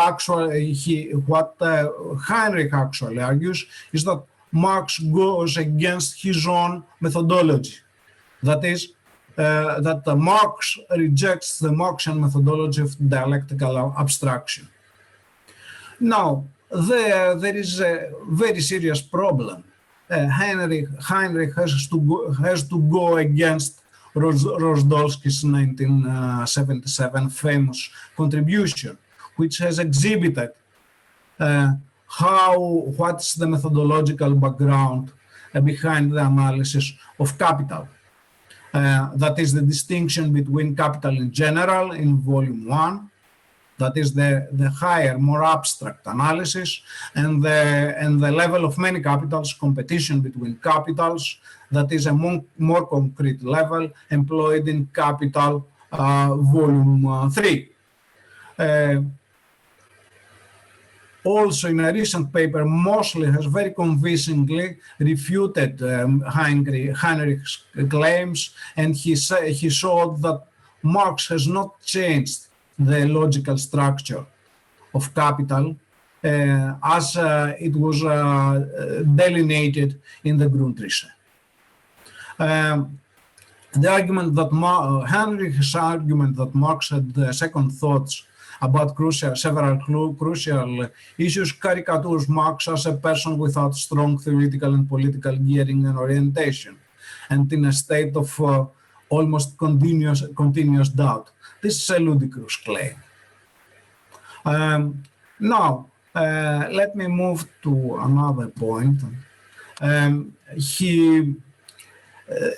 Heinrich actually argues is that Marx goes against his own methodology. That is, that Marx rejects the Marxian methodology of dialectical abstraction. Now, there is a very serious problem. Heinrich has to go against Rozdolsky's 1977 famous contribution, which has exhibited what's the methodological background behind the analysis of capital. That is the distinction between capital in general in volume 1, that is the higher, more abstract analysis, and the level of many capitals, competition between capitals, that is a more concrete level employed in capital volume 3. Also, in a recent paper, Mosley has very convincingly refuted Heinrich's claims, and he showed that Marx has not changed the logical structure of capital as it was delineated in the Grundrisse. The argument that Heinrich's argument that Marx had second thoughts about several crucial issues caricatures Marx as a person without strong theoretical and political gearing and orientation, and in a state of almost continuous doubt. This is a ludicrous claim. Now, let me move to another point.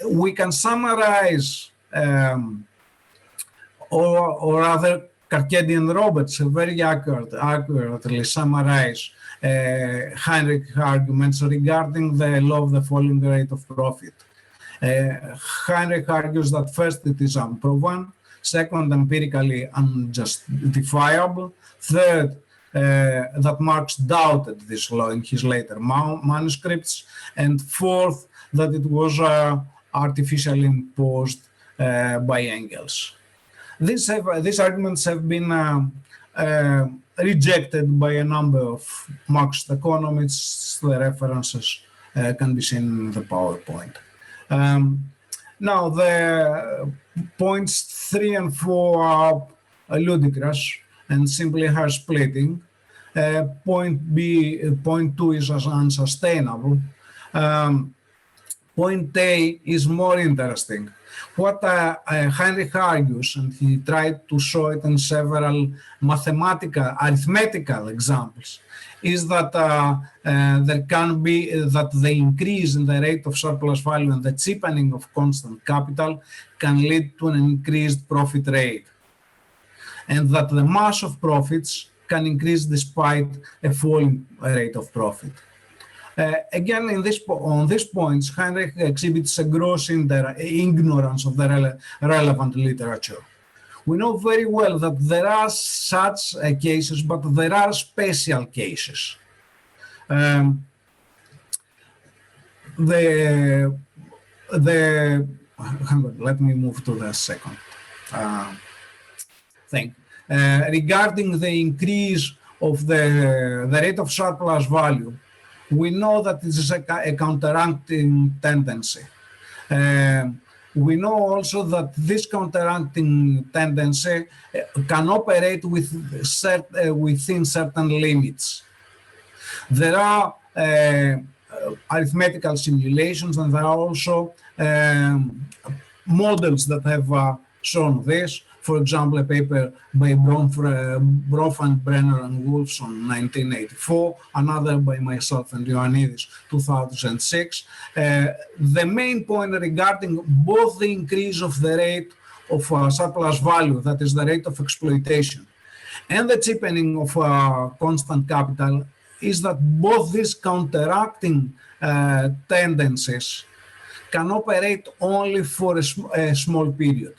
We can summarize, or rather, Karkedi and Roberts very accurately summarize Heinrich's arguments regarding the law of the falling rate of profit. Heinrich argues that first, it is unproven; second, empirically unjustifiable; third, that Marx doubted this law in his later manuscripts; and fourth, that it was artificially imposed by Engels. These arguments have been rejected by a number of Marxist economists. The references can be seen in the PowerPoint. Now, the points 3 and 4 are ludicrous and simply hair splitting. Point 2 is unsustainable. Point A is more interesting. What Heinrich argues, and he tried to show it in several arithmetical examples, is that there can be that the increase in the rate of surplus value and the cheapening of constant capital can lead to an increased profit rate, and that the mass of profits can increase despite a falling rate of profit. Again, on these points, Heinrich exhibits a gross ignorance of the relevant literature. We know very well that there are such cases, but there are special cases. Hang on, let me move to the second thing. Regarding the increase of the rate of surplus value, we know that this is a counteracting tendency. We know also that this counteracting tendency can operate within certain limits. There are arithmetical simulations, and there are also models that have shown this. For example, a paper by Broff and Brenner and Wolfs on 1984, another by myself and Ioannidis, 2006. The main point regarding both the increase of the rate of surplus value, that is the rate of exploitation, and the cheapening of constant capital is that both these counteracting tendencies can operate only for a small period.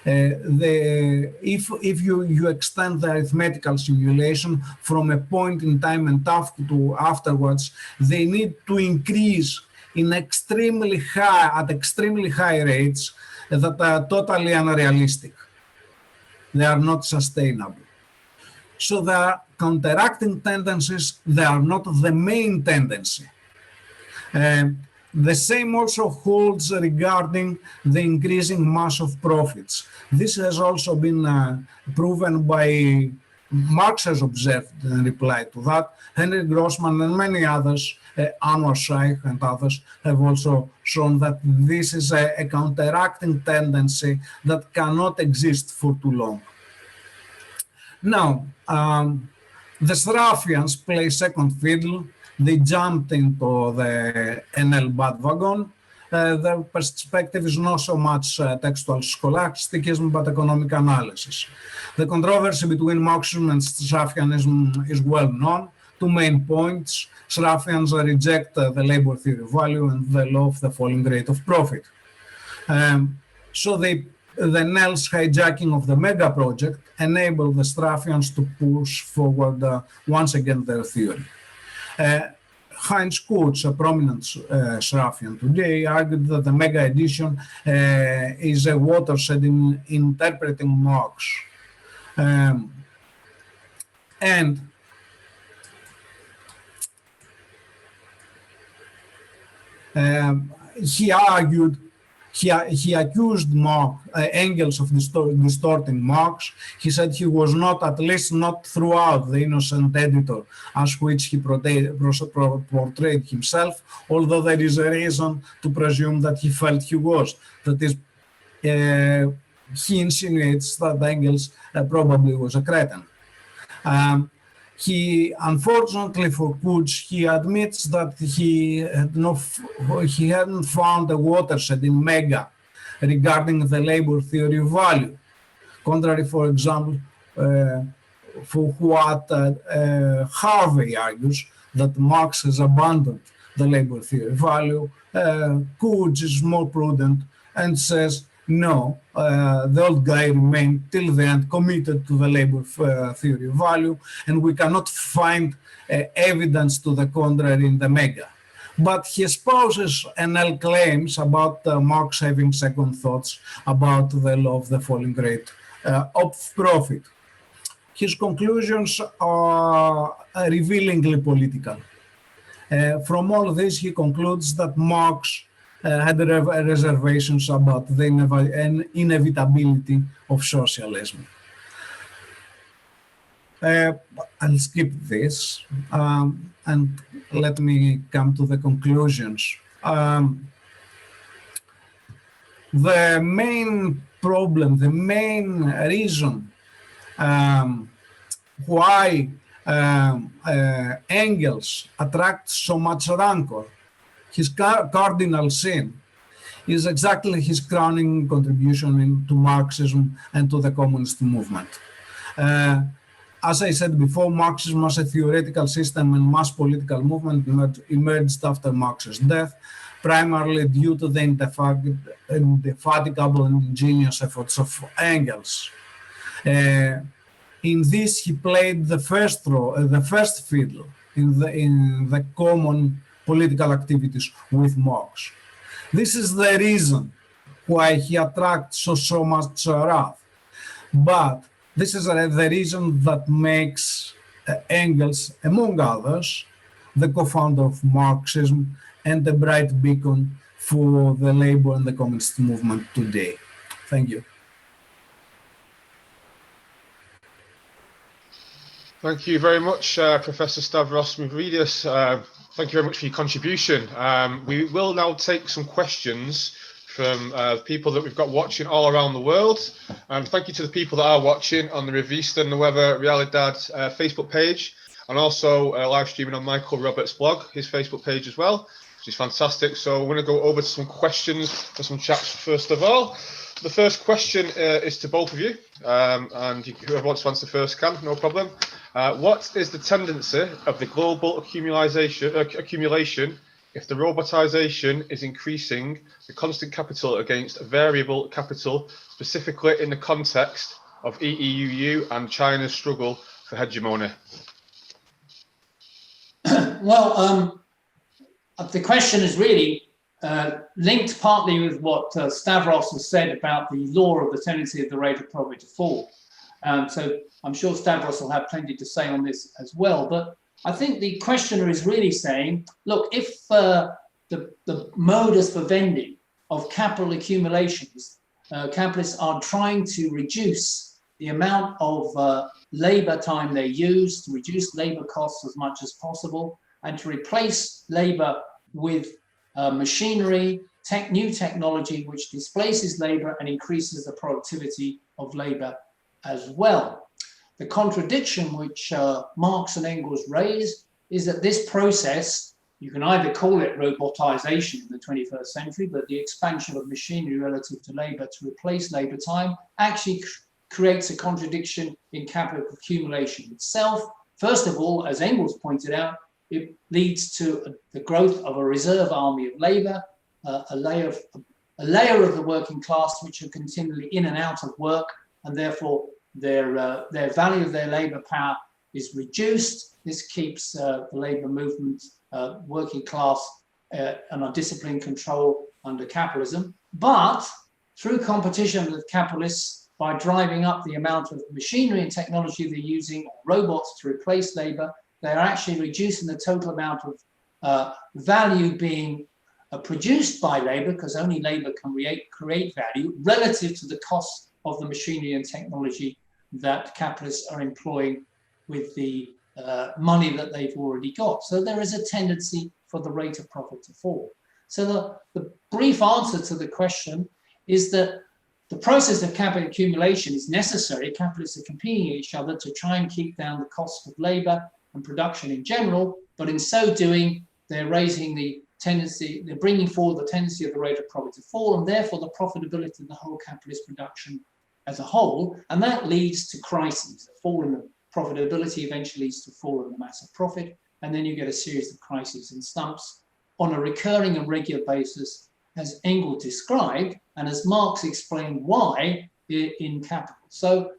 If you extend the arithmetical simulation from a point in time and afterwards, they need to increase at extremely high rates that are totally unrealistic. They are not sustainable. So the counteracting tendencies, they are not the main tendency. The same also holds regarding the increasing mass of profits. This has also been proven by Marx, has observed in reply to that. Henry Grossman and many others, Anwar Shaikh and others, have also shown that this is a counteracting tendency that cannot exist for too long. Now, the Sraffians play second fiddle. They jumped into the NL bandwagon. Their perspective is not so much textual scholasticism, but economic analysis. The controversy between Marxism and Sraffianism is well known. Two main points. Sraffians reject the labor theory value and the law of the falling rate of profit. So the Nels hijacking of the mega project enabled the Sraffians to push forward once again their theory. Heinz Kurz, a prominent Sraffian today, argued that the mega edition is a watershed in interpreting Marx. Um, and he argued, he accused Engels of distorting Marx. He said he was not, at least not throughout, the innocent editor as which he portrayed himself, although there is a reason to presume that he felt he was. That is, he insinuates that Engels probably was a cretin. He, unfortunately for Kuch, he admits that he hadn't found a watershed in Mega regarding the labor theory of value. Contrary, for example, for what Harvey argues, that Marx has abandoned the labor theory of value, Kuch is more prudent and says, no, the old guy remained till the end committed to the labor theory of value, and we cannot find evidence to the contrary in the Mega. But he espouses NL claims about Marx having second thoughts about the law of the falling rate of profit. His conclusions are revealingly political. From all this, he concludes that Marx had reservations about the inevitability of socialism. I'll skip this and let me come to the conclusions. The main problem, the main reason why Engels attracts so much rancor, his cardinal sin, is exactly his crowning contribution to Marxism and to the communist movement. As I said before, Marxism as a theoretical system and mass political movement emerged after Marx's death, primarily due to the indefatigable and ingenious efforts of Engels. In this, he played the first fiddle in the common political activities with Marx. This is the reason why he attracts so much wrath. But this is the reason that makes Engels, among others, the co-founder of Marxism and a bright beacon for the labor and the communist movement today. Thank you. Thank you very much, Professor Stavros Mavroudeas. Thank you very much for your contribution. We will now take some questions from people that we've got watching all around the world. And thank you to the people that are watching on the Revista Nueva Realidad Facebook page, and also live streaming on Michael Roberts' blog, his Facebook page as well, which is fantastic. So we're going to go over to some questions and some chats first of all. The first question is to both of you, and whoever wants to answer first can, no problem. What is the tendency of the global accumulation if the robotization is increasing the constant capital against variable capital, specifically in the context of EEUU and China's struggle for hegemony? Well, the question is really linked partly with what Stavros has said about the law of the tendency of the rate of profit to fall. So I'm sure Stavros will have plenty to say on this as well. But I think the questioner is really saying, look, if the modus vivendi of capital accumulations, capitalists are trying to reduce the amount of labor time they use, to reduce labor costs as much as possible, and to replace labor with machinery, new technology, which displaces labor and increases the productivity of labor as well. The contradiction which Marx and Engels raise is that this process, you can either call it robotization in the 21st century, but the expansion of machinery relative to labor to replace labor time actually creates a contradiction in capital accumulation itself. First of all, as Engels pointed out, it leads to the growth of a reserve army of labor, a layer of the working class which are continually in and out of work, and therefore their value of their labor power is reduced. This keeps the labor movement, working class, under disciplined control under capitalism. But through competition with capitalists, by driving up the amount of machinery and technology they're using, or robots to replace labor, they're actually reducing the total amount of value being produced by labor, because only labor can create value relative to the cost of the machinery and technology that capitalists are employing with the money that they've already got. So there is a tendency for the rate of profit to fall. So the brief answer to the question is that the process of capital accumulation is necessary. Capitalists are competing with each other to try and keep down the cost of labor and production in general, but in so doing, they're raising the tendency, they're bringing forward the tendency of the rate of profit to fall, and therefore the profitability of the whole capitalist production as a whole, and that leads to crises. A fall in the profitability eventually leads to a fall in the mass of profit, and then you get a series of crises and slumps on a recurring and regular basis, as Engels described, and as Marx explained why in Capital. So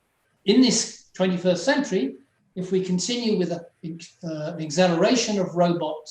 in this 21st century, if we continue with an acceleration of robot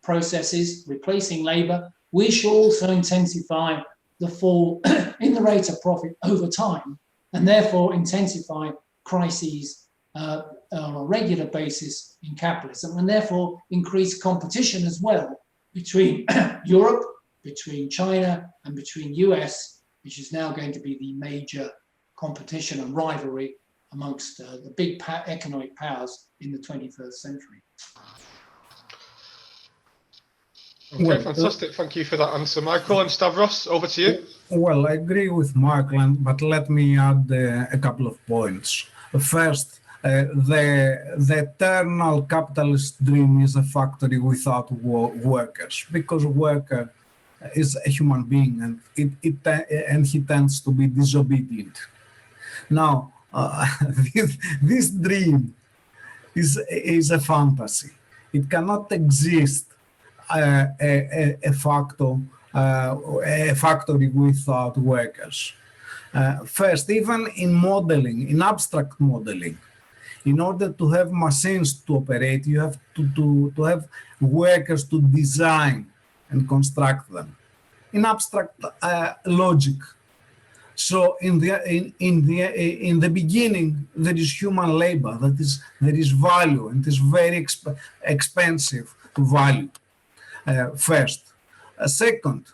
processes replacing labor, we shall also intensify the fall in the rate of profit over time, and therefore intensify crises on a regular basis in capitalism, and therefore increase competition as well between Europe, between China, and between US, which is now going to be the major competition and rivalry amongst the big economic powers in the 21st century. Okay, Well, fantastic. Thank you for that answer, Michael. And Stavros, over to you. Well, I agree with Mark, but let me add a couple of points. First, the eternal capitalist dream is a factory without workers, because worker is a human being, and he tends to be disobedient. Now, this dream is a fantasy. It cannot exist a factory without workers. First, even in modeling, in abstract modeling, in order to have machines to operate, you have to have workers to design and construct them in abstract logic. So in the beginning, there is human labor, there is value, and it is very expensive to value. First. Second,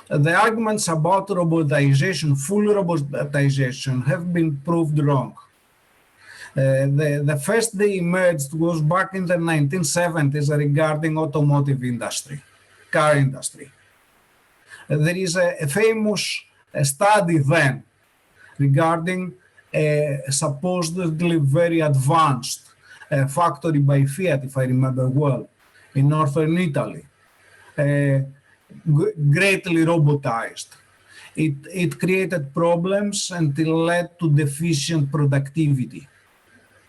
the arguments about robotization, full robotization, have been proved wrong. The first they emerged was back in the 1970s regarding automotive industry, car industry. There is a famous study then regarding a supposedly very advanced factory by Fiat, if I remember well, in northern Italy, greatly robotized. It created problems and it led to deficient productivity,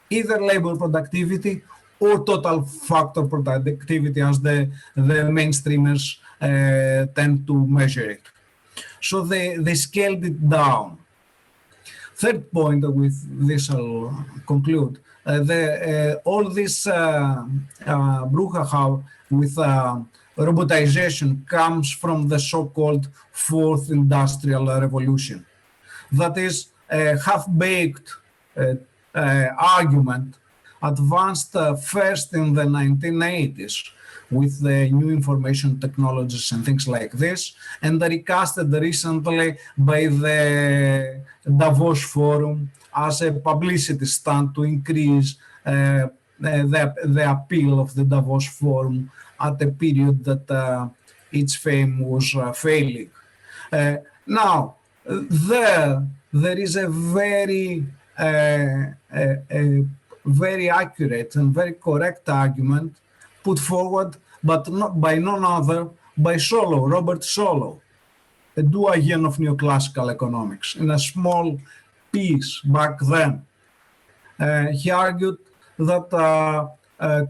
either labor productivity or total factor productivity, as the mainstreamers tend to measure it. So they scaled it down. Third point, with this I'll conclude, all this brouhaha with robotization comes from the so-called fourth industrial revolution. That is a half-baked argument advanced first in the 1980s with the new information technologies and things like this, and recasted recently by the Davos Forum as a publicity stunt to increase the appeal of the Davos Forum at a period that its fame was failing. Now, there is a very accurate and very correct argument put forward, but not by none other, by Robert Solow, a doyen of neoclassical economics, in a small piece back then. He argued that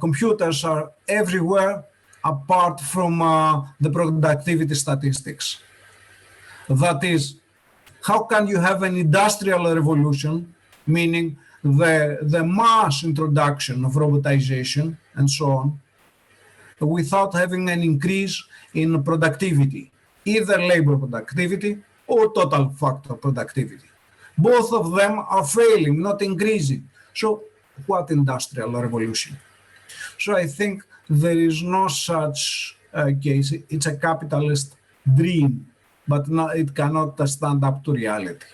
computers are everywhere apart from the productivity statistics. That is, how can you have an industrial revolution, meaning the mass introduction of robotization and so on, without having an increase in productivity, either labor productivity or total factor productivity? Both of them are failing, not increasing. So what industrial revolution? So I think there is no such case. It's a capitalist dream, but no, it cannot stand up to reality.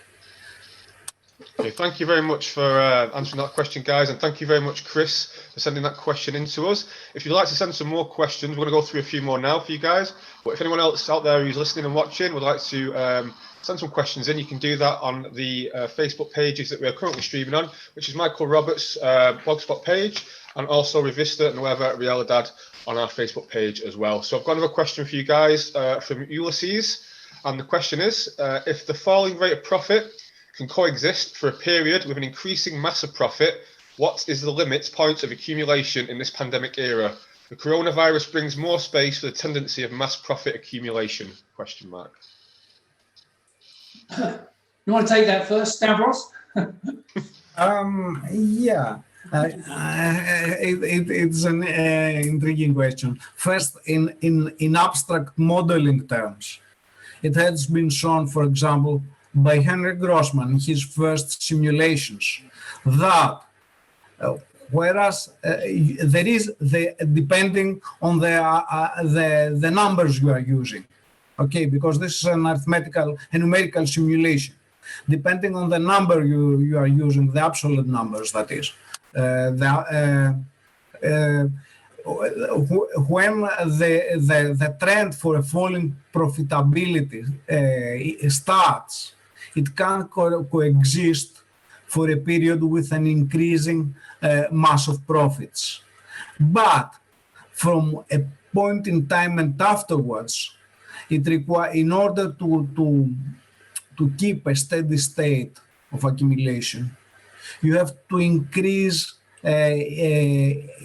Okay, thank you very much for answering that question, guys, and thank you very much, Chris, for sending that question in to us. If you'd like to send some more questions, we're going to go through a few more now for you guys, but if anyone else out there who's listening and watching would like to send some questions in, you can do that on the Facebook pages that we're currently streaming on, which is Michael Roberts' blogspot page, and also Revista Nueva Realidad on our Facebook page as well. So I've got another question for you guys from Ulysses, and the question is, if the falling rate of profit can coexist for a period with an increasing mass of profit, what is the limit point of accumulation in this pandemic era? The coronavirus brings more space for the tendency of mass profit accumulation? Question mark. You want to take that first, Stavros? Yeah, it's an intriguing question. First, in abstract modeling terms, it has been shown, for example, by Henry Grossman in his first simulations, that whereas there is depending on the numbers you are using, okay, because this is an numerical simulation. Depending on the number you are using, the absolute numbers, that is, when the trend for a falling profitability starts, it can coexist for a period with an increasing mass of profits. But from a point in time and afterwards, it requires, in order to keep a steady state of accumulation, you have to increase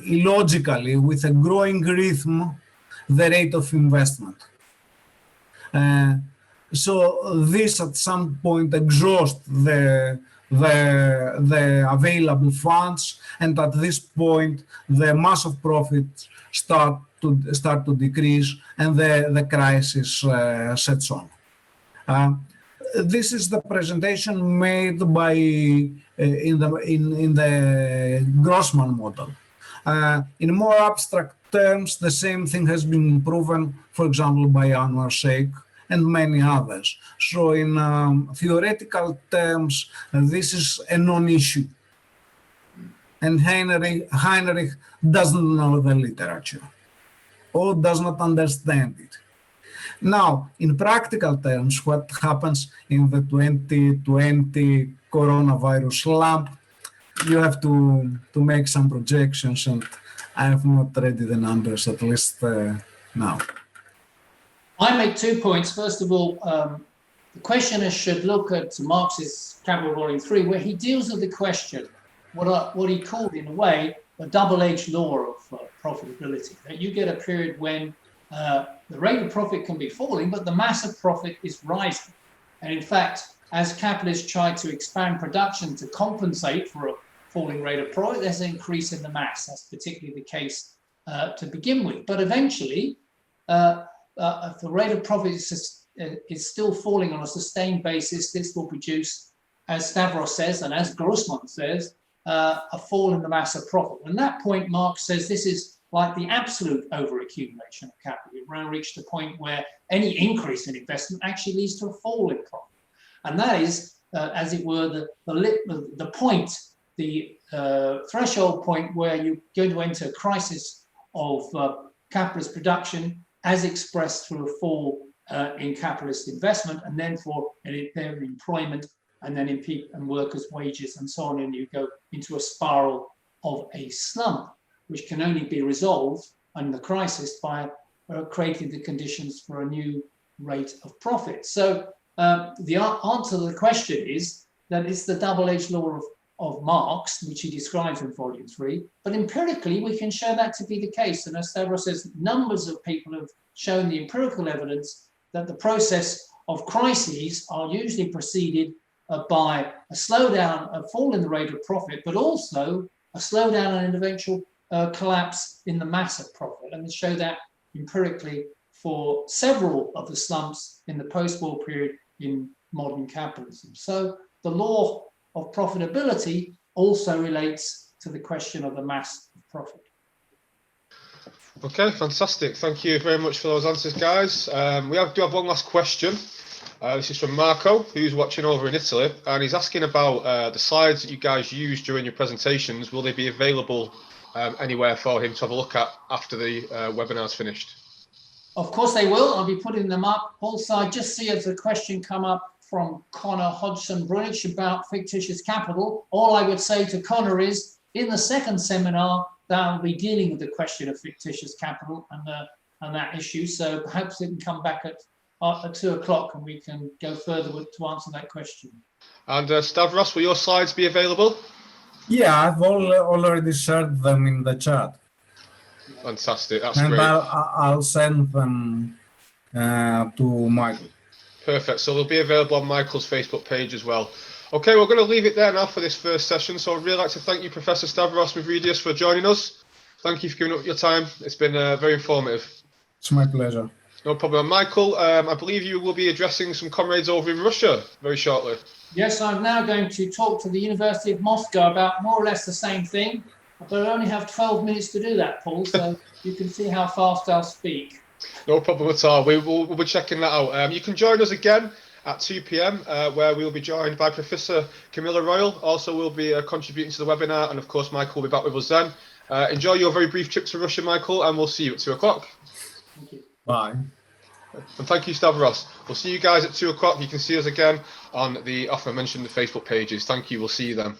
illogically, with a growing rhythm, the rate of investment. So this at some point exhausts the available funds, and at this point the mass of profits start to decrease, and the crisis sets on. This is the presentation made by in the Grossman model. In more abstract terms, the same thing has been proven, for example, by Anwar Sheikh and many others. So in theoretical terms, this is a non-issue. And Heinrich doesn't know the literature or does not understand it. Now, in practical terms, what happens in the 2020 coronavirus slump, you have to make some projections, and I have not ready the numbers, at least now. I make 2 points. First of all, the questioner should look at Marx's Capital Volume 3, where he deals with the question, what he called, in a way, a double-edged law of profitability. That you get a period when the rate of profit can be falling, but the mass of profit is rising. And in fact, as capitalists try to expand production to compensate for a falling rate of profit, there's an increase in the mass. That's particularly the case to begin with. But eventually, if the rate of profit is still falling on a sustained basis, this will produce, as Stavros says, and as Grossman says, a fall in the mass of profit. And at that point, Marx says this is like the absolute overaccumulation of capital. We've now reached a point where any increase in investment actually leads to a fall in profit. And that is, as it were, the point, the threshold point where you're going to enter a crisis of capitalist production as expressed through a fall in capitalist investment, and then for their employment, and then in people and workers' wages and so on, and you go into a spiral of a slump, which can only be resolved in the crisis by creating the conditions for a new rate of profit. So the answer to the question is that it's the double-edged law of Marx, which he describes in Volume 3, but empirically we can show that to be the case. And as Stavros says, numbers of people have shown the empirical evidence that the process of crises are usually preceded by a slowdown, a fall in the rate of profit, but also a slowdown and an eventual collapse in the mass of profit. And they show that empirically for several of the slumps in the post-war period in modern capitalism. So the law of profitability also relates to the question of the mass of profit. Okay, fantastic. Thank you very much for those answers, guys. We do have one last question. This is from Marco, who's watching over in Italy, and he's asking about the slides that you guys used during your presentations. Will they be available anywhere for him to have a look at after the webinar's finished? Of course they will. I'll be putting them up. Also, I just see as a question come up from Connor Hodgson-Brunich about fictitious capital. All I would say to Connor is, in the second seminar, they'll be dealing with the question of fictitious capital and that issue. So perhaps it can come back at 2 o'clock and we can go further to answer that question. And Stavros, will your slides be available? Yeah, I've already shared them in the chat. Fantastic, that's And great. I'll send them to Michael. Perfect, so they'll be available on Michael's Facebook page as well. Okay, we're going to leave it there now for this first session. So I'd really like to thank you, Professor Stavros Mavroudeas, for joining us. Thank you for giving up your time. It's been very informative. It's my pleasure. No problem. Michael, I believe you will be addressing some comrades over in Russia very shortly. Yes, I'm now going to talk to the University of Moscow about more or less the same thing, but I only have 12 minutes to do that, Paul, so you can see how fast I'll speak. No problem at all. We'll be checking that out. You can join us again at 2 p.m. Where we'll be joined by Professor Camilla Royal. Also, we'll be contributing to the webinar, and of course, Michael will be back with us then. Enjoy your very brief trip to Russia, Michael, and we'll see you at 2 o'clock. Thank you. Bye. And thank you, Stavros. We'll see you guys at 2 o'clock. You can see us again on the aforementioned Facebook pages. Thank you. We'll see you then.